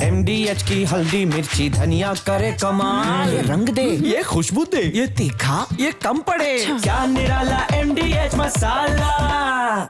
MDH की हल्दी मिर्ची धनिया करे कमाल। ये रंग दे, ये खुशबू दे, ये तीखा, ये कम पड़े। क्या निराला MDH मसाला।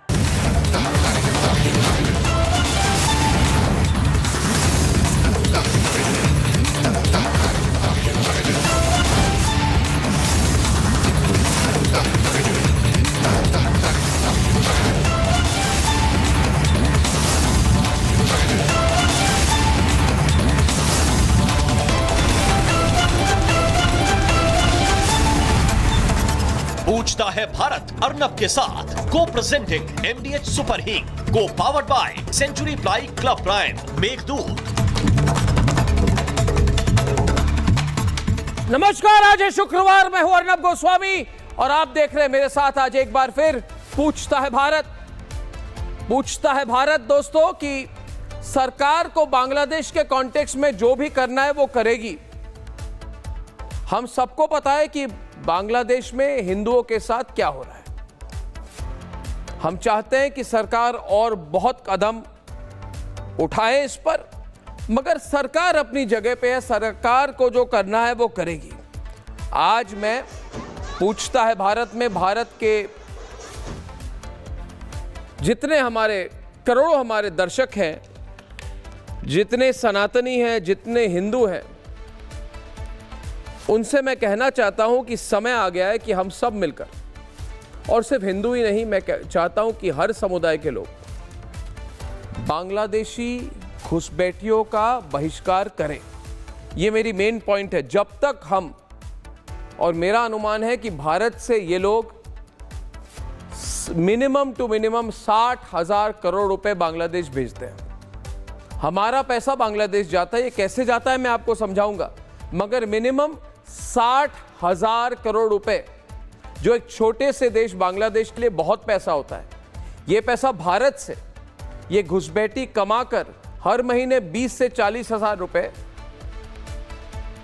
पूछता है भारत अर्नब के साथ co presenting MDH super hit co powered by century ply club prime Meghdoot. नमस्कार, आज है शुक्रवार, मैं हूं अर्नब गोस्वामी और आप देख रहे हैं मेरे साथ आज एक बार फिर पूछता है भारत। पूछता है भारत दोस्तों कि सरकार को बांग्लादेश के कॉन्टेक्स्ट में जो भी करना है वो करेगी। हम सबको पता है कि बांग्लादेश में हिंदुओं के साथ क्या हो रहा है। हम चाहते हैं कि सरकार और बहुत कदम उठाए इस पर, मगर सरकार अपनी जगह पे है, सरकार को जो करना है वो करेगी। आज मैं पूछता है भारत में भारत के जितने हमारे करोड़ों हमारे दर्शक हैं, जितने सनातनी हैं, जितने हिंदू हैं, उनसे मैं कहना चाहता हूं कि समय आ गया है कि हम सब मिलकर, और सिर्फ हिंदू ही नहीं, मैं चाहता हूं कि हर समुदाय के लोग बांग्लादेशी घुसपैठियों का बहिष्कार करें। यह मेरी मेन पॉइंट है। जब तक हम, और मेरा अनुमान है कि भारत से ये लोग मिनिमम टू मिनिमम 60,000 करोड़ रुपए बांग्लादेश भेजते हैं। हमारा पैसा बांग्लादेश जाता है, ये कैसे जाता है मैं आपको समझाऊंगा, मगर मिनिमम 60,000 करोड़ रुपए, जो एक छोटे से देश बांग्लादेश के लिए बहुत पैसा होता है, यह पैसा भारत से ये घुसपैठी कमाकर हर महीने 20 से 40,000 रुपए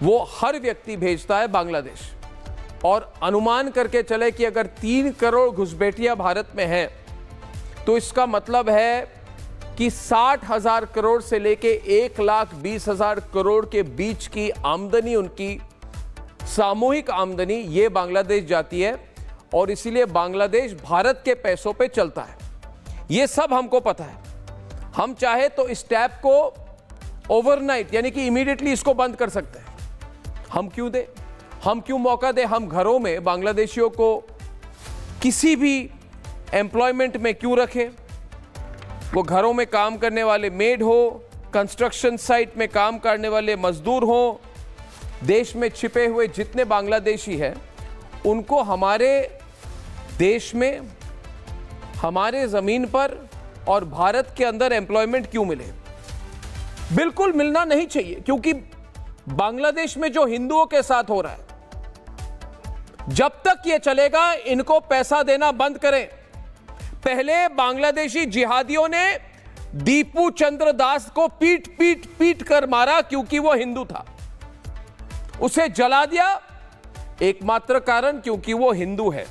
वो हर व्यक्ति भेजता है बांग्लादेश। और अनुमान करके चले कि अगर 3 करोड़ घुसपैठियां भारत में हैं, तो इसका मतलब है कि 60,000 करोड़ से लेके 1,20,000 करोड़ के बीच की आमदनी, उनकी सामूहिक आमदनी, ये बांग्लादेश जाती है। और इसीलिए बांग्लादेश भारत के पैसों पे चलता है। ये सब हमको पता है। हम चाहे तो इस टैप को ओवरनाइट यानी कि इमीडिएटली इसको बंद कर सकते हैं। हम क्यों दें? हम क्यों मौका दें? हम घरों में बांग्लादेशियों को किसी भी एम्प्लॉयमेंट में क्यों रखें? वो घरों में काम करने वाले मेड हो, कंस्ट्रक्शन साइट में काम करने वाले मजदूर हो, देश में छिपे हुए जितने बांग्लादेशी हैं, उनको हमारे देश में, हमारे जमीन पर और भारत के अंदर एम्प्लॉयमेंट क्यों मिले? बिल्कुल मिलना नहीं चाहिए, क्योंकि बांग्लादेश में जो हिंदुओं के साथ हो रहा है, जब तक ये चलेगा इनको पैसा देना बंद करें। पहले बांग्लादेशी जिहादियों ने दीपू चंद्र दास को पीट कर मारा क्योंकि वो हिंदू था। उसे जला दिया एकमात्र कारण क्योंकि वो हिंदू है।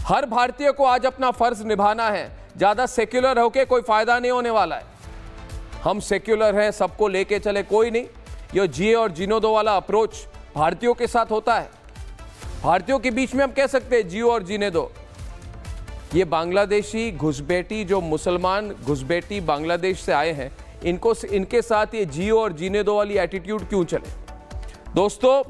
हर भारतीय को आज अपना फर्ज निभाना है। ज्यादा सेक्युलर होके कोई फायदा नहीं होने वाला है। हम सेक्युलर हैं, सबको लेके चले, कोई नहीं। ये जिए और जीने दो वाला अप्रोच भारतीयों के साथ होता है। भारतीयों के बीच में हम कह सकते हैं जियो और जीने दो। ये बांग्लादेशी घुसपैठी, जो मुसलमान घुसपैठी बांग्लादेश से आए हैं, इनके साथ ये जियो और जीने दो वाली एटीट्यूड क्यों चले? दोस्तों,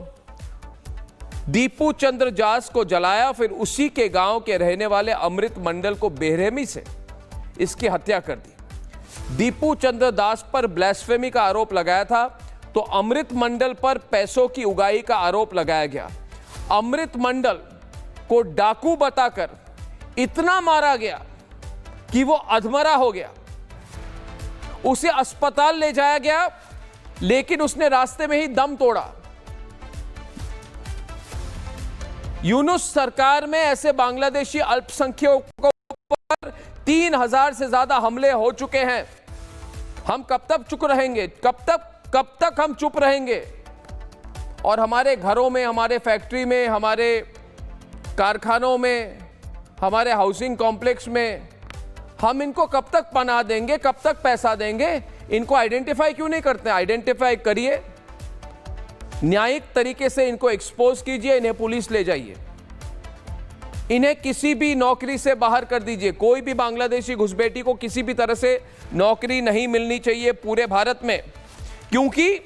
दीपू चंद्र दास को जलाया, फिर उसी के गांव के रहने वाले अमृत मंडल को बेरहमी से इसकी हत्या कर दी। दीपू चंद्र दास पर ब्लास्फेमी का आरोप लगाया था, तो अमृत मंडल पर पैसों की उगाही का आरोप लगाया गया। अमृत मंडल को डाकू बताकर इतना मारा गया कि वो अधमरा हो गया। उसे अस्पताल ले जाया गया, लेकिन उसने रास्ते में ही दम तोड़ा। यूनुस सरकार में ऐसे बांग्लादेशी अल्पसंख्यकों पर 3,000 से ज्यादा हमले हो चुके हैं। हम कब तक चुप रहेंगे? कब तक हम चुप रहेंगे? और हमारे घरों में, हमारे फैक्ट्री में, हमारे कारखानों में, हमारे हाउसिंग कॉम्प्लेक्स में हम इनको कब तक पनाह देंगे, कब तक पैसा देंगे? इनको आइडेंटिफाई क्यों नहीं करते? आइडेंटिफाई करिए, न्यायिक तरीके से इनको एक्सपोज कीजिए, इन्हें पुलिस ले जाइए, इन्हें किसी भी नौकरी से बाहर कर दीजिए। कोई भी बांग्लादेशी घुसपैठी को किसी भी तरह से नौकरी नहीं मिलनी चाहिए पूरे भारत में, क्योंकि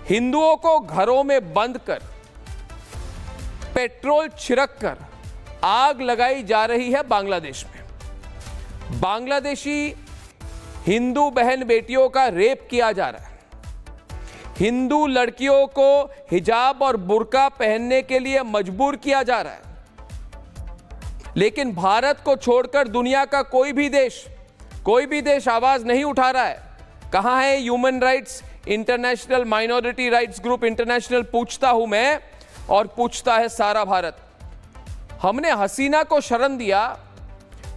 हिंदुओं को घरों में बंद कर, पेट्रोल छिड़क कर आग लगाई जा रही है बांग्लादेश में। बांग्लादेशी हिंदू बहन बेटियों का रेप किया जा रहा है, हिंदू लड़कियों को हिजाब और बुर्का पहनने के लिए मजबूर किया जा रहा है। लेकिन भारत को छोड़कर दुनिया का कोई भी देश आवाज नहीं उठा रहा है। कहां है human rights international, minority rights group international? पूछता हूं मैं और पूछता है सारा भारत। हमने हसीना को शरण दिया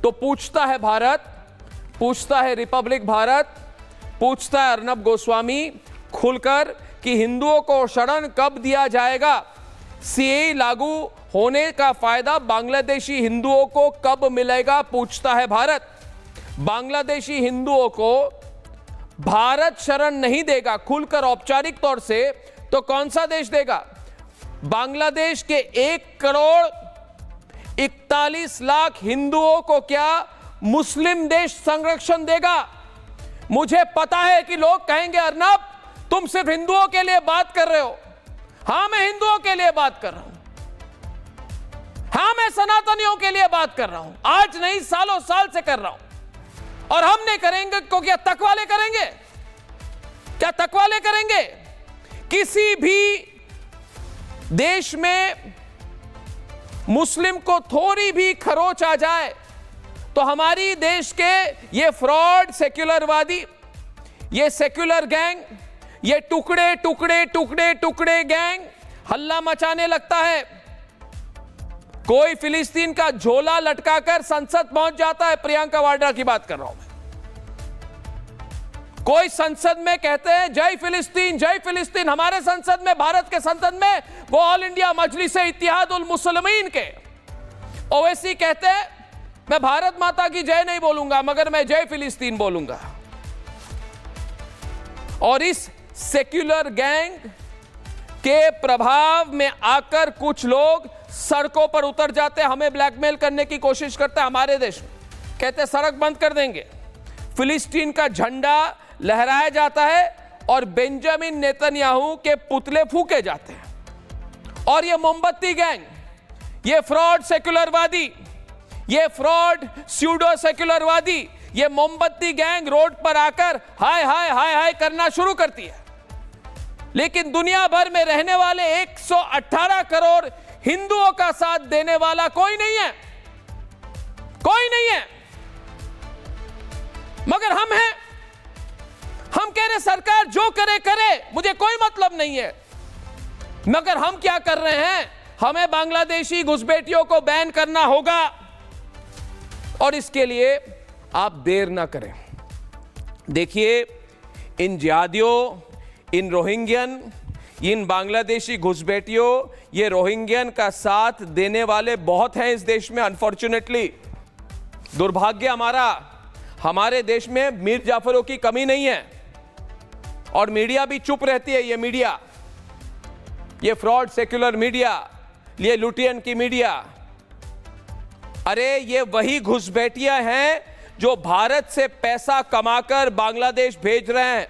तो पूछता है भारत, पूछता है रिपब्लिक भारत, पूछता है अर्नब गोस्वामी खुलकर कि हिंदुओं को शरण कब दिया जाएगा? सीएए लागू होने का फायदा बांग्लादेशी हिंदुओं को कब मिलेगा? पूछता है भारत। बांग्लादेशी हिंदुओं को भारत शरण नहीं देगा खुलकर औपचारिक तौर से, तो कौन सा देश देगा? बांग्लादेश के 1,41,00,000 हिंदुओं को क्या मुस्लिम देश संरक्षण देगा? मुझे पता है कि लोग कहेंगे अर्नब तुम सिर्फ हिंदुओं के लिए बात कर रहे हो। हां, मैं हिंदुओं के लिए बात कर रहा हूं, हां मैं सनातनियों के लिए बात कर रहा हूं, आज नहीं सालों साल से कर रहा हूं। और हम नहीं करेंगे तो क्या तकवाले करेंगे? क्या तकवाले करेंगे? किसी भी देश में मुस्लिम को थोड़ी भी खरोच आ जाए तो हमारी देश के ये फ्रॉड सेक्युलरवादी, ये सेक्युलर गैंग, ये टुकड़े टुकड़े टुकड़े टुकड़े गैंग हल्ला मचाने लगता है। कोई फिलिस्तीन का झोला लटकाकर संसद पहुंच जाता है, प्रियंका वाड्रा की बात कर रहा हूं मैं। कोई संसद में कहते हैं जय फिलिस्तीन, जय फिलिस्तीन। हमारे संसद में, भारत के संसद में वो ऑल इंडिया मजलिस इत्तेहादुल मुस्लिमीन के ओवैसी कहते हैं मैं भारत माता की जय नहीं बोलूंगा मगर मैं जय फिलिस्तीन बोलूंगा। और इस सेक्युलर गैंग के प्रभाव में आकर कुछ लोग सड़कों पर उतर जाते हैं, हमें ब्लैकमेल करने की कोशिश करते हैं हमारे देश में। कहते हैं सड़क बंद कर देंगे, फिलिस्तीन का झंडा लहराया जाता है और बेंजामिन नेतन्याहू के पुतले फूके जाते हैं। और ये मोमबत्ती गैंग, ये फ्रॉड सेक्युलरवादी, ये फ्रॉड स्यूडो सेक्युलरवादी, ये मोमबत्ती गैंग रोड पर आकर हाय हाय हाय हाय करना शुरू करती है। लेकिन दुनिया भर में रहने वाले 118 करोड़ हिंदुओं का साथ देने वाला कोई नहीं है, कोई नहीं है, मगर हम हैं। हम कह रहे सरकार जो करे करे, मुझे कोई मतलब नहीं है, मगर हम क्या कर रहे हैं? हमें बांग्लादेशी घुसपैठियों को बैन करना होगा और इसके लिए आप देर ना करें। देखिए, इन जिहादियों, इन रोहिंग्यन, इन बांग्लादेशी घुसपैठियों, ये रोहिंग्यन का साथ देने वाले बहुत हैं इस देश में। अनफॉर्चुनेटली, दुर्भाग्य हमारे देश में मीर जाफरों की कमी नहीं है और मीडिया भी चुप रहती है। ये मीडिया, ये फ्रॉड सेक्युलर मीडिया, ये लुटियन की मीडिया, अरे ये वही घुसपैठियां हैं जो भारत से पैसा कमाकर बांग्लादेश भेज रहे हैं।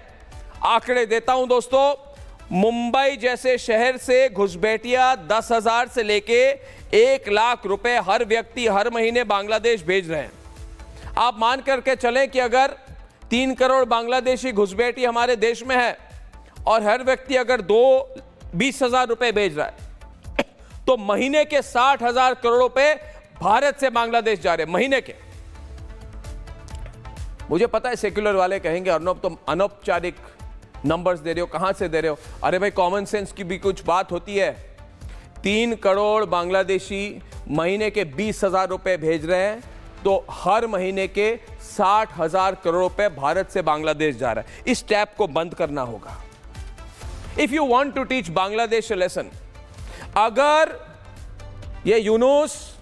आंकड़े देता हूं दोस्तों, मुंबई जैसे शहर से घुसपैठियां 10,000 से लेके 1 लाख रुपए हर व्यक्ति हर महीने बांग्लादेश भेज रहे हैं। आप मान करके चलें कि अगर 3 करोड़ बांग्लादेशी घुसपैठी हमारे देश में है और हर व्यक्ति अगर 20,000 रुपए भेज रहा है तो महीने के 60,000 करोड़ रुपए भारत से बांग्लादेश जा रहे हैं महीने के। मुझे पता है सेक्युलर वाले कहेंगे अर्नब तुम अनौपचारिक नंबर्स दे रहे हो, कहां से दे रहे हो? अरे भाई, कॉमन सेंस की भी कुछ बात होती है। 3 करोड़ बांग्लादेशी महीने के 20,000 रुपए भेज रहे हैं तो हर महीने के 60,000 करोड़ रुपए भारत से बांग्लादेश जा रहा है। इस टैप को बंद करना होगा। If you want to teach Bangladesh lesson, अगर ये यूनुस,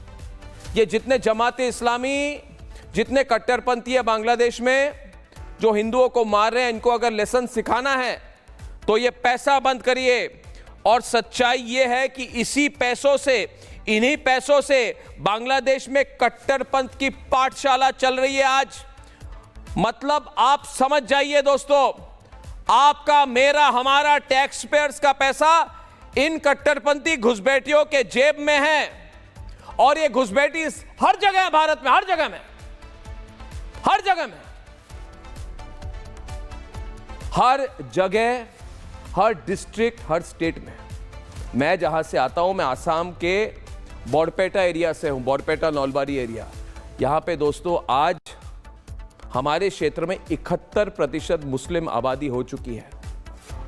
ये जितने जमाते इस्लामी, जितने कट्टरपंथी है बांग्लादेश में, जो हिंदुओं को मार रहे हैं, इनको अगर लेसन सिखाना है तो ये पैसा बंद करिए। और सच्चाई ये है कि इसी पैसों से, इन्हीं पैसों से बांग्लादेश में कट्टरपंथ की पाठशाला चल रही है आज। मतलब आप समझ जाइए दोस्तों, आपका, मेरा, हमारा टैक्स पेयर्स का पैसा इन कट्टरपंथी घुसपैठियों के जेब में है। और ये घुसपैठी हर जगह है भारत में, हर जगह में, हर जगह में, हर जगह, हर डिस्ट्रिक्ट, हर स्टेट में। मैं जहां से आता हूं, मैं आसाम के बोरपेटा एरिया से हूं, बोरपेटा नौलबारी एरिया। यहां पे दोस्तों आज हमारे क्षेत्र में 71% मुस्लिम आबादी हो चुकी है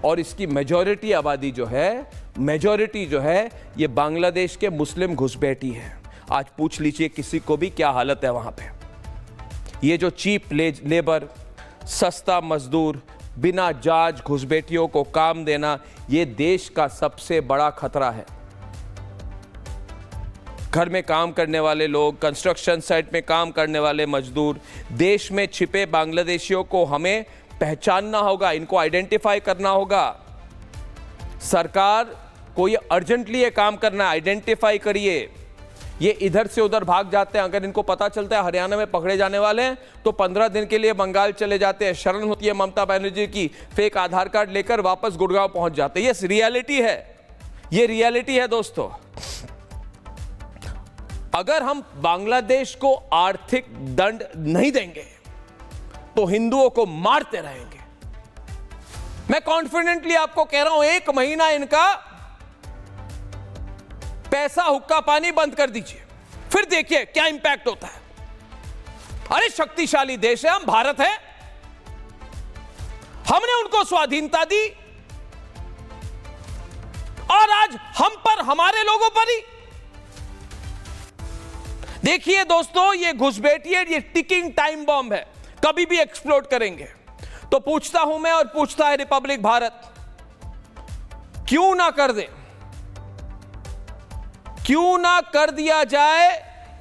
और इसकी मेजॉरिटी आबादी जो है, मेजॉरिटी जो है, ये बांग्लादेश के मुस्लिम घुसपैठी है। आज पूछ लीजिए किसी को भी क्या हालत है वहां पे। ये जो चीप लेबर, सस्ता मजदूर, बिना जांच घुसपैठियों को काम देना, ये देश का सबसे बड़ा खतरा है। घर में काम करने वाले लोग, कंस्ट्रक्शन साइट में काम करने वाले मजदूर, देश में छिपे बांग्लादेशियों को हमें पहचानना होगा, इनको आइडेंटिफाई करना होगा। सरकार को ये अर्जेंटली ये काम करना है, आइडेंटिफाई करिए। ये इधर से उधर भाग जाते हैं, अगर इनको पता चलता है हरियाणा में पकड़े जाने वाले हैं तो 15 दिन के लिए बंगाल चले जाते हैं। शरण होती है ममता बनर्जी की, फेक आधार कार्ड लेकर वापस गुड़गांव पहुंच जाते हैं। ये रियलिटी है, ये रियलिटी है दोस्तों। अगर हम बांग्लादेश को आर्थिक दंड नहीं देंगे तो हिंदुओं को मारते रहेंगे। मैं कॉन्फिडेंटली आपको कह रहा हूं, 1 महीना इनका पैसा, हुक्का पानी बंद कर दीजिए, फिर देखिए क्या इंपैक्ट होता है। अरे शक्तिशाली देश है, हम भारत है, हमने उनको स्वाधीनता दी और आज हम पर, हमारे लोगों पर ही। देखिए दोस्तों, ये घुसपैठी है, ये टिकिंग टाइम बॉम्ब है, कभी भी एक्सप्लोड करेंगे। तो पूछता हूं मैं और पूछता है रिपब्लिक भारत, क्यों ना कर दे, क्यों ना कर दिया जाए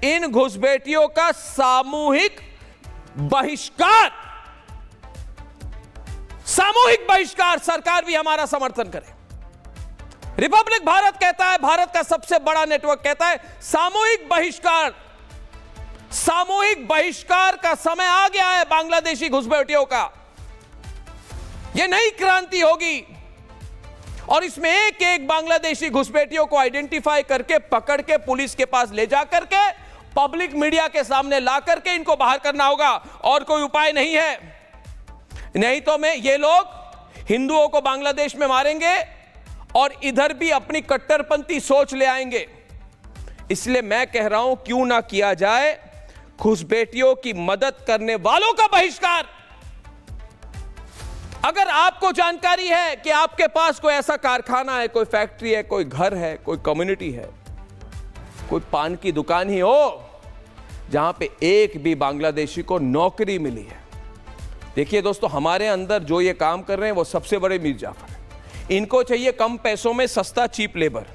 इन घुसपैठियों का सामूहिक बहिष्कार। सामूहिक बहिष्कार, सरकार भी हमारा समर्थन करे। रिपब्लिक भारत कहता है, भारत का सबसे बड़ा नेटवर्क कहता है सामूहिक बहिष्कार। सामूहिक बहिष्कार का समय आ गया है बांग्लादेशी घुसपैठियों का। यह नई क्रांति होगी और इसमें एक एक बांग्लादेशी घुसपैठियों को आइडेंटिफाई करके, पकड़ के पुलिस के पास ले जा करके, पब्लिक मीडिया के सामने ला करके इनको बाहर करना होगा। और कोई उपाय नहीं है। नहीं तो मैं, ये लोग हिंदुओं को बांग्लादेश में मारेंगे और इधर भी अपनी कट्टरपंथी सोच ले आएंगे। इसलिए मैं कह रहा हूं, क्यों ना किया जाए घुसपैठियों की मदद करने वालों का बहिष्कार। अगर आपको जानकारी है कि आपके पास कोई ऐसा कारखाना है, कोई फैक्ट्री है, कोई घर है, कोई कम्युनिटी है, कोई पान की दुकान ही हो जहां पे एक भी बांग्लादेशी को नौकरी मिली है। देखिए दोस्तों, हमारे अंदर जो ये काम कर रहे हैं वो सबसे बड़े मीर जाफर है। इनको चाहिए कम पैसों में सस्ता चीप लेबर,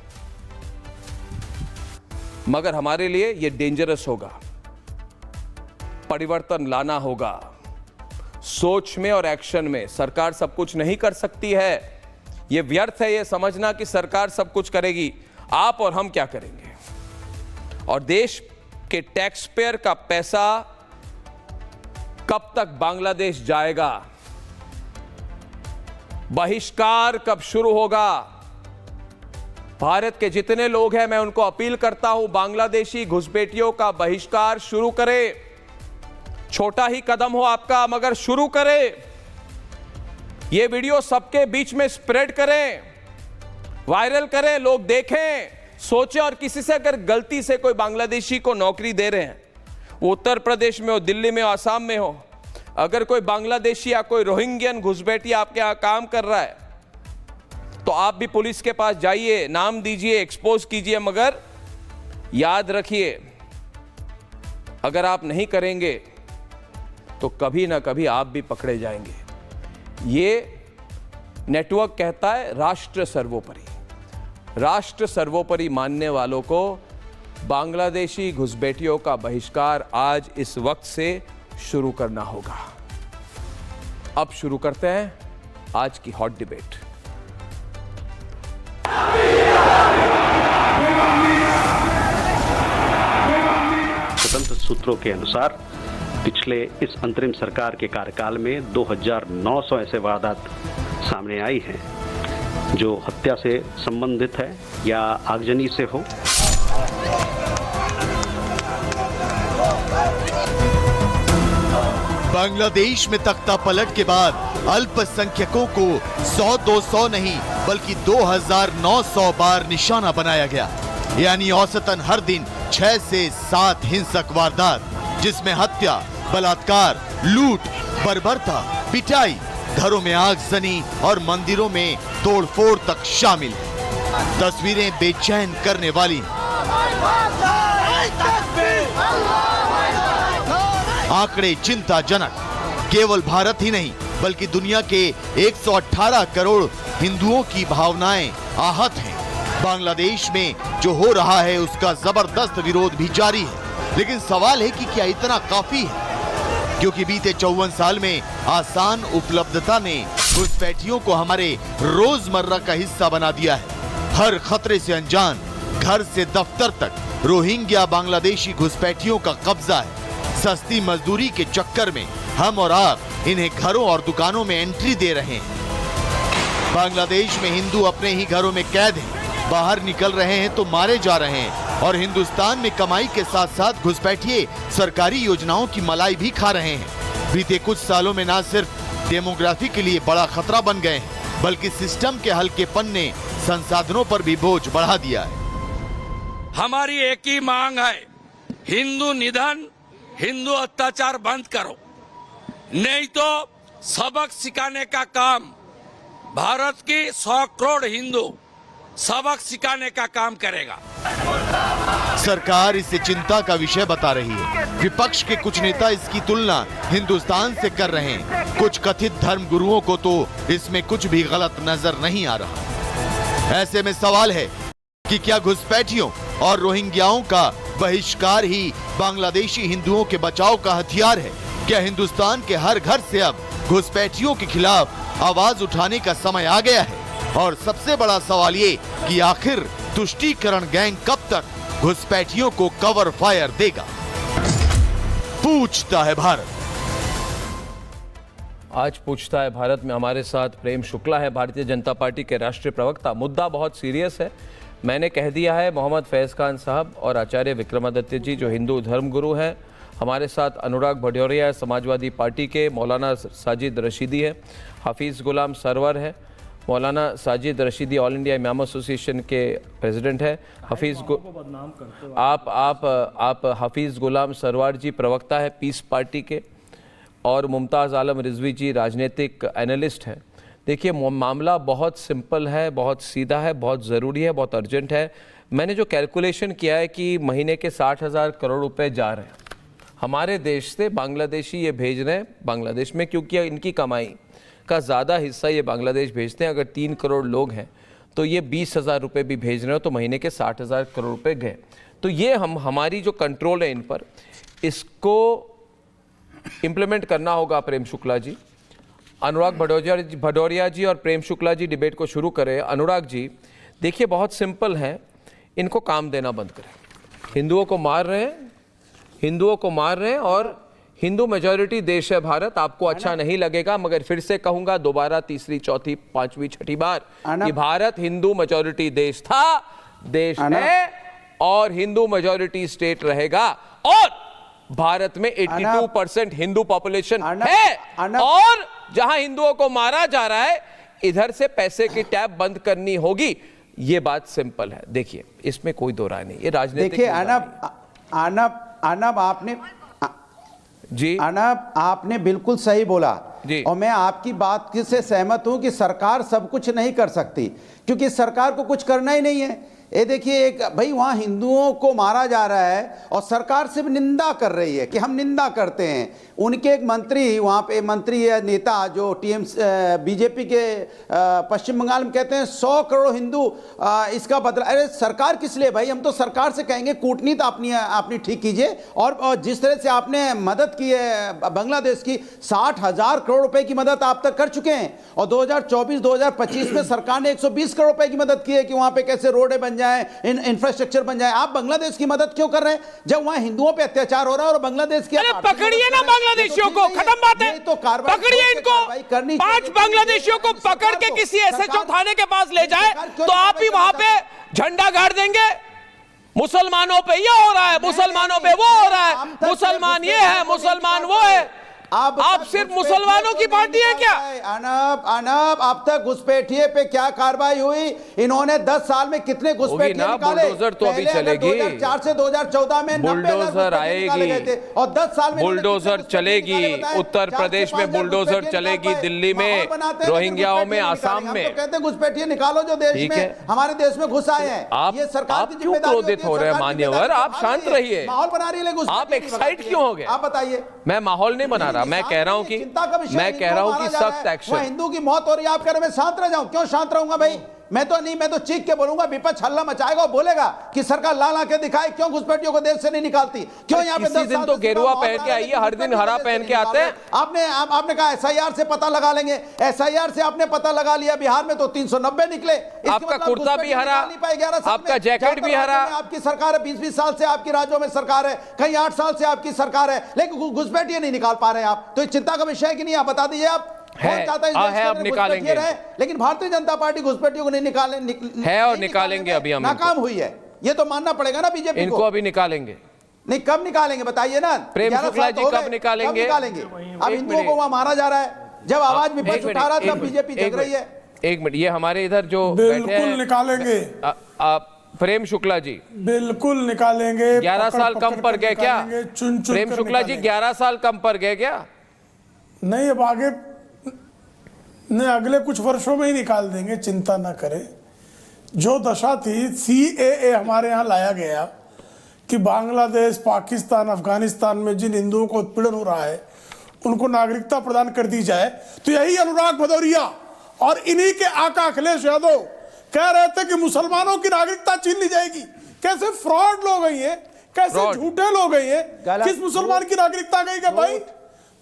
मगर हमारे लिए ये डेंजरस होगा। परिवर्तन लाना होगा सोच में और एक्शन में। सरकार सब कुछ नहीं कर सकती है, यह व्यर्थ है ये समझना कि सरकार सब कुछ करेगी। आप और हम क्या करेंगे? और देश के टैक्स पेयर का पैसा कब तक बांग्लादेश जाएगा? बहिष्कार कब शुरू होगा? भारत के जितने लोग हैं, मैं उनको अपील करता हूं, बांग्लादेशी घुसपैठियों का बहिष्कार शुरू करें। छोटा ही कदम हो आपका, मगर शुरू करें। यह वीडियो सबके बीच में स्प्रेड करें, वायरल करें, लोग देखें, सोचें। और किसी से अगर गलती से कोई बांग्लादेशी को नौकरी दे रहे हैं, वो उत्तर प्रदेश में हो, दिल्ली में हो, आसाम में हो, अगर कोई बांग्लादेशी या कोई रोहिंग्यन घुसपैठी आपके यहां काम कर रहा है, तो आप भी पुलिस के पास जाइए, नाम दीजिए, एक्सपोज कीजिए। मगर याद रखिए, अगर आप नहीं करेंगे तो कभी ना कभी आप भी पकड़े जाएंगे। ये नेटवर्क कहता है राष्ट्र सर्वोपरि। राष्ट्र सर्वोपरि मानने वालों को बांग्लादेशी घुसपैठियों का बहिष्कार आज इस वक्त से शुरू करना होगा। अब शुरू करते हैं आज की हॉट डिबेट। स्वतंत्र सूत्रों के अनुसार पिछले इस अंतरिम सरकार के कार्यकाल में 2900 ऐसे वारदात सामने आई हैं जो हत्या से संबंधित है या आगजनी से हो। बांग्लादेश में तख्ता पलट के बाद अल्पसंख्यकों को 100-200 नहीं बल्कि 2900 बार निशाना बनाया गया, यानी औसतन हर दिन 6 से 7 हिंसक वारदात, जिसमें हत्या, बलात्कार, लूट, बर्बरता, पिटाई, घरों में आगजनी और मंदिरों में तोड़फोड़ तक शामिल है। तस्वीरें बेचैन करने वाली, आंकड़े चिंताजनक। केवल भारत ही नहीं बल्कि दुनिया के 118 करोड़ हिंदुओं की भावनाएं आहत हैं। बांग्लादेश में जो हो रहा है उसका जबरदस्त विरोध भी जारी है, लेकिन सवाल है कि क्या इतना काफी है? क्योंकि बीते 54 साल में आसान उपलब्धता ने घुसपैठियों को हमारे रोजमर्रा का हिस्सा बना दिया है। हर खतरे से अनजान, घर से दफ्तर तक रोहिंग्या बांग्लादेशी घुसपैठियों का कब्जा है। सस्ती मजदूरी के चक्कर में हम और आप इन्हें घरों और दुकानों में एंट्री दे रहे हैं। बांग्लादेश में हिंदू अपने ही घरों में कैद हैं, बाहर निकल रहे हैं तो मारे जा रहे हैं, और हिंदुस्तान में कमाई के साथ साथ घुसपैठिए सरकारी योजनाओं की मलाई भी खा रहे हैं। बीते कुछ सालों में न सिर्फ डेमोग्राफी के लिए बड़ा खतरा बन गए हैं, बल्कि सिस्टम के हल्केपन ने संसाधनों पर भी बोझ बढ़ा दिया है। हमारी एक ही मांग है, हिंदू निधन, हिंदू अत्याचार बंद करो, नहीं तो सबक सिखाने का काम भारत की 100 करोड़ हिंदू सबक सिखाने का काम करेगा। सरकार इसे चिंता का विषय बता रही है। विपक्ष के कुछ नेता इसकी तुलना हिंदुस्तान से कर रहे हैं। कुछ कथित धर्म गुरुओं को तो इसमें कुछ भी गलत नजर नहीं आ रहा। ऐसे में सवाल है कि क्या घुसपैठियों और रोहिंग्याओं का बहिष्कार ही बांग्लादेशी हिंदुओं के बचाव का हथियार है? क्या हिंदुस्तान के हर घर से अब घुसपैठियों के खिलाफ आवाज उठाने का समय आ गया है? और सबसे बड़ा सवाल ये कि आखिर तुष्टीकरण गैंग कब तक घुसपैठियों को कवर फायर देगा? पूछता है भारत। आज पूछता है भारत में हमारे साथ प्रेम शुक्ला है, भारतीय जनता पार्टी के राष्ट्रीय प्रवक्ता। मुद्दा बहुत सीरियस है, मैंने कह दिया है। मोहम्मद फैज खान साहब और आचार्य विक्रमादित्य जी जो हिंदू धर्मगुरु हैं, हमारे साथ अनुराग भदौरिया समाजवादी पार्टी के, मौलाना साजिद रशीदी है, हफीज़ गुलाम सरवर है, मौलाना साजिद रशीदी ऑल इंडिया इमाम एसोसिएशन के प्रेसिडेंट है। आप हफीज़ गुलाम सरवर जी प्रवक्ता है पीस पार्टी के, और मुमताज़ आलम रिजवी जी राजनीतिक एनालिस्ट हैं। देखिए, मामला बहुत सिंपल है, बहुत सीधा है, बहुत ज़रूरी है, बहुत अर्जेंट है। मैंने जो कैलकुलेशन किया है कि महीने के 60,000 करोड़ रुपए जा रहे हैं हमारे देश से, बांग्लादेशी ये भेज रहे हैं बांग्लादेश में, क्योंकि इनकी कमाई का ज़्यादा हिस्सा ये बांग्लादेश भेजते हैं। अगर 3 करोड़ लोग हैं तो ये 20,000 रुपये भी भेज रहे हो तो महीने के 60,000 करोड़ रुपए गए। तो ये हमारी जो कंट्रोल है इन पर, इसको इम्प्लीमेंट करना होगा। प्रेम शुक्ला जी, अनुराग भदौरिया जी और प्रेम शुक्ला जी डिबेट को शुरू करें। अनुराग जी, देखिए बहुत सिंपल है, इनको काम देना बंद करें। हिंदुओं को मार रहे हैं और हिंदू मेजॉरिटी देश है भारत। आपको अच्छा नहीं लगेगा, मगर फिर से कहूंगा दोबारा, तीसरी, चौथी, पांचवी, छठी बार कि भारत हिंदू मेजॉरिटी देश था, देश है और हिंदू मेजॉरिटी स्टेट रहेगा। और भारत में 82% हिंदू पॉपुलेशन है, और जहां हिंदुओं को मारा जा रहा है, इधर से पैसे की टैप बंद करनी होगी। ये बात सिंपल है, देखिए इसमें कोई दो राय नहीं। ये राजनीतिक देखिए अनब आपने जी आपने बिल्कुल सही बोला जी। और मैं आपकी बात से सहमत हूं कि सरकार सब कुछ नहीं कर सकती, क्योंकि सरकार को कुछ करना ही नहीं है। ये देखिए, एक भाई वहाँ हिंदुओं को मारा जा रहा है और सरकार सिर्फ निंदा कर रही है कि हम निंदा करते हैं। उनके एक मंत्री, वहाँ पे मंत्री या नेता जो बीजेपी के पश्चिम बंगाल में कहते हैं 100 करोड़ हिंदू इसका बदला। अरे सरकार किस लिए भाई? हम तो सरकार से कहेंगे कूटनीति अपनी ठीक कीजिए, और जिस तरह से आपने मदद की है बांग्लादेश की, 60,000 करोड़ करोड़ रुपए की मदद आप तक कर चुके हैं, और 2024-2025 में सरकार ने 120 करोड़ रुपए की मदद की है कि वहां पे कैसे रोडें बन जाएं, इंफ्रास्ट्रक्चर बन जाए। आप बांग्लादेश की मदद क्यों कर रहे हैं जब वहां हिंदुओं पे अत्याचार हो रहा है और बांग्लादेश की? अरे पकड़िए ना बांग्लादेशियों को, खत्म बात है। तो पकड़िए इनको, 5 बांग्लादेशियों को पकड़ के किसी एसएचओ थाने के पास ले जाए तो आप ही वहां पे झंडा गाड़ देंगे। मुसलमानों पे ये हो रहा है, मुसलमानों पे वो हो रहा है, मुसलमान ये है, मुसलमान वो है। आप सिर्फ मुसलमानों की पार्टी है क्या? अनब अब तक घुसपैठिए पे क्या कार्रवाई हुई? इन्होंने 10 साल में कितने घुसपैठिए निकाले? बुलडोजर तो अभी चलेगी, 2004 से 2014 में बुलडोजर आएगी और 10 साल में बुलडोजर चलेगी। उत्तर प्रदेश में बुलडोजर चलेगी, दिल्ली में, रोहिंग्याओं में, आसाम में। कहते हैं घुसपैठिए निकालो जो देश में, हमारे देश में घुस आए हैं। आप क्यों क्रोधित हो रहे हैं मान्यवर? आप शांत रहिए। माहौल बना रही है, आप एक्साइट क्यों हो गए? आप बताइए। मैं माहौल नहीं बना रहा, मैं कह रहा हूं कि सख्त एक्शन। हिंदू की मौत हो रही है, आप कह रहे हैं मैं शांत रह जाऊं? क्यों शांत रहूंगा भाई? मैं तो चीख के बोलूंगा, विपक्ष हल्ला मचाएगा और बोलेगा कि सरकार ला ला के दिखाए क्यों घुसपैठियों को देश से नहीं निकालती, क्यों यहाँ पे 10 दिन तो गेरुआ पहन के आइए, हर दिन हरा पहन के आते हैं। आपने कहा एसआईआर से पता लगा लेंगे, एसआईआर से आपने पता लगा लिया, बिहार में तो 390 निकले। आपका कुर्ता भी हरा, आपका जैकेट भी हरा। आपकी सरकार है, 20-20 साल से आपकी राज्यों में सरकार है, कहीं 8 साल से आपकी सरकार है, लेकिन घुसपैठिए नहीं निकाल पा रहे हैं आप। तो इस चिंता का विषय है कि नहीं? आप बता दीजिए। आप अब निकालेंगे, लेकिन भारतीय जनता पार्टी घुसपैठियों को नहीं निकाले है और निकालेंगे। अभी हम नाकाम हुई है, ये तो मानना पड़ेगा ना बीजेपी इनको। अभी निकालेंगे नहीं, कब निकालेंगे बताइए ना? प्रेम शुक्ला जी कब निकालेंगे? अब हिंदुओं को वहां मारा जा रहा है, जब आवाज विपक्ष उठा रहा तब बीजेपी जग रही है। एक मिनट, ये हमारे इधर जो बैठे हैं, निकालेंगे। प्रेम शुक्ला जी बिल्कुल निकालेंगे। 11 साल कम पर गए क्या? प्रेम शुक्ला जी 11 साल कम पर गए क्या? नहीं, अब आगे नहीं, अगले कुछ वर्षों में ही निकाल देंगे, चिंता ना करें। जो दशा थी, सीएए हमारे यहाँ लाया गया कि बांग्लादेश, पाकिस्तान, अफगानिस्तान में जिन हिंदुओं को उत्पीड़न हो रहा है उनको नागरिकता प्रदान कर दी जाए, तो यही अनुराग भदौरिया और इन्हीं के आका अखिलेश यादव कह रहे थे कि मुसलमानों की नागरिकता छीन ली जाएगी। कैसे फ्रॉड लोग हैं ये, कैसे झूठे लोग हैं ये? किस मुसलमान की नागरिकता गई क्या भाई?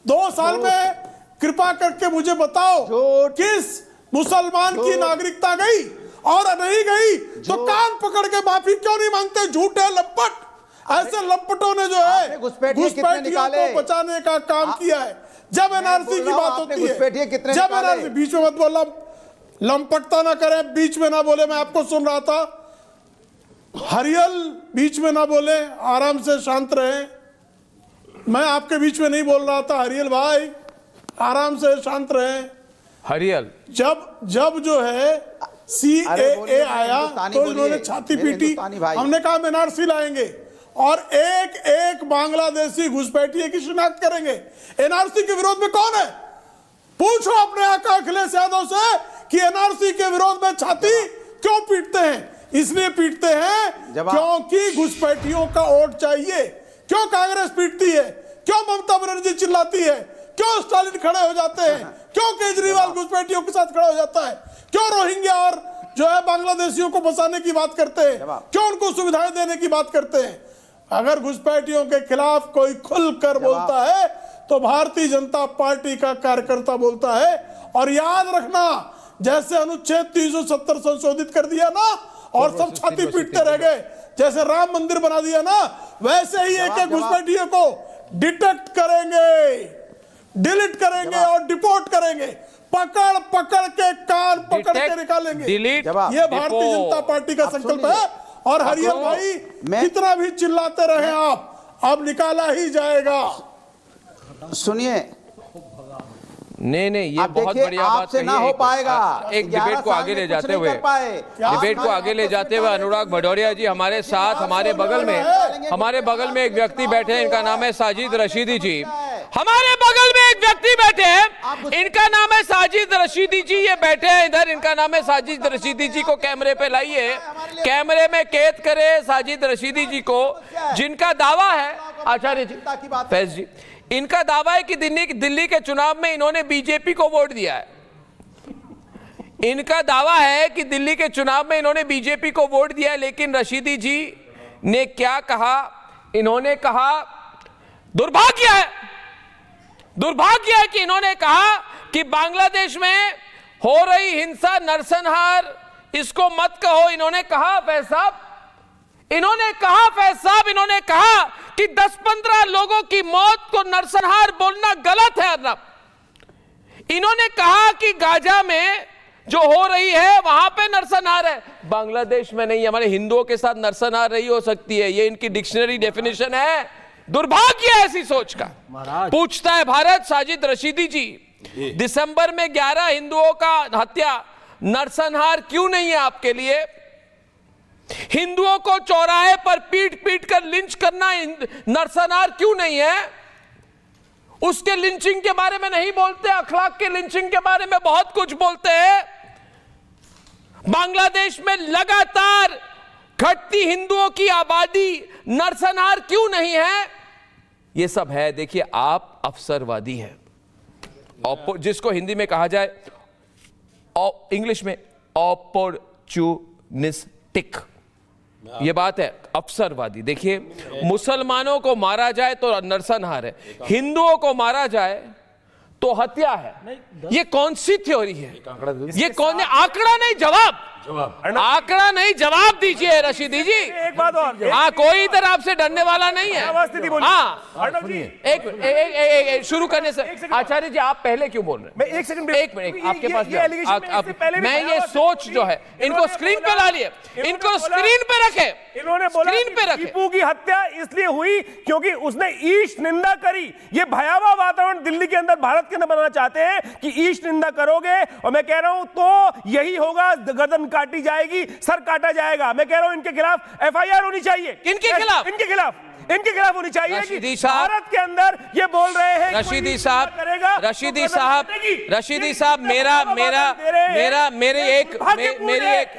2 साल में कृपा करके मुझे बताओ किस मुसलमान की नागरिकता गई? और नहीं गई तो कान पकड़ के माफी क्यों नहीं मांगते? झूठे लंपट। ऐसे लंपटों ने जो है घुसपैठियों को बचाने का काम किया है। जब एनआरसी की बात होती है, जब एनआरसी, बीच में मत बोलना, लंपटता ना करें, बीच में ना बोले। मैं आपको सुन रहा था, हरियल बीच में ना बोले, आराम से शांत रहे। मैं आपके बीच में नहीं बोल रहा था, हरियल भाई आराम से शांत रहे। हरियल जब जो है सीएए आया तो इन्होंने छाती पीटी, हमने कहा हम एनआरसी लाएंगे और एक एक बांग्लादेशी घुसपैठिए की शिनाख्त करेंगे। एनआरसी के विरोध में कौन है? पूछो अपने आका अखिलेश यादव से कि एनआरसी के विरोध में छाती क्यों पीटते हैं? इसलिए पीटते हैं क्योंकि घुसपैठियों का वोट चाहिए। क्यों कांग्रेस पीटती है? क्यों ममता बनर्जी चिल्लाती है? क्यों स्टालिन खड़े हो जाते हैं? क्यों केजरीवाल घुसपैठियों के साथ खड़ा हो जाता है? क्यों रोहिंग्या और जो है बांग्लादेशियों को बसाने की बात करते हैं? क्यों उनको सुविधाएं देने की बात करते हैं? अगर घुसपैठियों के खिलाफ कोई खुलकर बोलता है तो भारतीय जनता पार्टी का कार्यकर्ता बोलता है। और याद रखना, जैसे अनुच्छेद 370 संशोधित कर दिया ना और सब छाती पीटते रह गए, जैसे राम मंदिर बना दिया ना, वैसे ही एक एक घुसपैठियों को डिटेक्ट करेंगे, डिलीट करेंगे और डिपोर्ट करेंगे। पकड़ पकड़ के कान पकड़ के निकालेंगे। ये भारतीय जनता पार्टी का संकल्प है। और हरियल भाई, कितना भी चिल्लाते रहे आप, अब निकाला ही जाएगा। सुनिए, नहीं, ये बहुत बढ़िया बात कही ना हो पाएगा। एक डिबेट को आगे ले जाते हुए अनुराग भदौरिया जी हमारे साथ, हमारे बगल में एक व्यक्ति बैठे हैं, इनका नाम है साजिद रशीदी जी। हमारे बगल में एक व्यक्ति बैठे हैं, इनका नाम है साजिद रशीदी जी। ये बैठे हैं इधर, इनका नाम है साजिद रशीदी जी। को कैमरे पे लाइए, कैमरे में कैद करे साजिद रशीदी जी को, जिनका दावा है, आचार्य जी, फैज जी, इनका दावा है कि दिल्ली के चुनाव में इन्होंने बीजेपी को वोट दिया है। इनका दावा है कि दिल्ली के चुनाव में इन्होंने बीजेपी को वोट दिया है। लेकिन रशीदी जी ने क्या कहा? इन्होंने कहा दुर्भाग्य है दुर्भाग्य है कि इन्होंने कहा कि बांग्लादेश में हो रही हिंसा नरसंहार, इसको मत कहो। इन्होंने कहा फैज साहब, इन्होंने कहा कि 10-15 लोगों की मौत को नरसंहार बोलना गलत है अर्नब। इन्होंने कहा कि गाजा में जो हो रही है वहां पे नरसंहार है, बांग्लादेश में नहीं। हमारे हिंदुओं के साथ नरसंहार नहीं हो सकती है, ये इनकी डिक्शनरी डेफिनेशन है। दुर्भाग्य है ऐसी सोच का। पूछता है भारत, साजिद रशीदी जी, दिसंबर में 11 हिंदुओं का हत्या नरसंहार क्यों नहीं है आपके लिए? हिंदुओं को चौराहे पर पीट पीट कर लिंच करना नरसंहार क्यों नहीं है? उसके लिंचिंग के बारे में नहीं बोलते, अखलाक के लिंचिंग के बारे में बहुत कुछ बोलते हैं। बांग्लादेश में लगातार घटती हिंदुओं की आबादी, नरसंहार क्यों नहीं है? यह सब है। देखिए, आप अवसरवादी हैं, जिसको हिंदी में कहा जाए, इंग्लिश में ऑपोर्चुनिस्टिक, ये बात है, अवसरवादी। देखिए, मुसलमानों को मारा जाए तो नरसंहार है, हिंदुओं को मारा जाए तो हत्या है। ये कौन सी थ्योरी है? ये कौन? आंकड़ा नहीं, जवाब, आंकड़ा नहीं, जवाब दीजिए रशीदी जी। एक बात और, हाँ, कोई इधर आपसे डरने वाला नहीं है। हाँ, एक शुरू करने से आचार्य जी आप पहले क्यों बोल रहे हैं? एक सेकंड, एक मिनट, आपके पास मैं ये सोच जो है, इनको स्क्रीन पे डालिए, इनको स्क्रीन पे रखे। इन्होंने बोला दीपू की हत्या इसलिए हुई क्योंकि उसने ईश निंदा करी। ये भयावह वातावरण दिल्ली के अंदर, भारत के अंदर बनाना चाहते हैं कि ईश निंदा करोगे, और मैं कह रहा हूं तो यही होगा, गर्दन काटी जाएगी, सर काटा जाएगा। मैं कह रहा हूं इनके खिलाफ FIR होनी चाहिए। इनके खिलाफ होनी चाहिए कि भारत के अंदर ये बोल रहे हैं रशीदी साहब,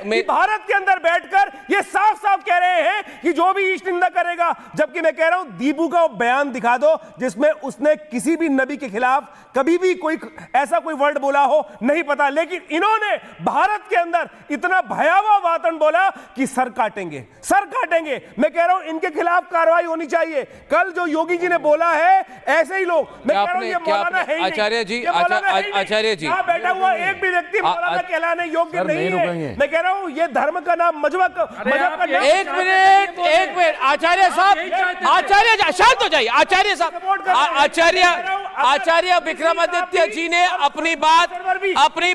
मेरी भारत के अंदर बैठकर ये साफ साफ कह रहे हैं कि जो भी ईश निंदा करेगा, जबकि मैं कह रहा हूं दीपू का बयान दिखा दो जिसमें उसने किसी भी नबी के खिलाफ कभी भी कोई ऐसा कोई वर्ड बोला हो, नहीं पता। लेकिन इन्होंने भारत के अंदर इतना भयावह वातावरण बोला कि सर काटेंगे। मैं कह रहा हूं इनके खिलाफ कार्रवाई होनी चाहिए। कल जो योगी जी ने बोला है, ऐसे ही लोग, मैं कह रहा हूं ये मौलाना है ही नहीं। आचार्य जी, यहां बैठा हुआ एक भी व्यक्ति मौलाना कहलाने योग्य नहीं है। मैं कह रहा हूं ये धर्म का नाम, मजहब का नाम। एक मिनट, आचार्य साहब, शांत हो जाइए। आचार्य साहब, आचार्य विक्रमादित्य जी ने अपनी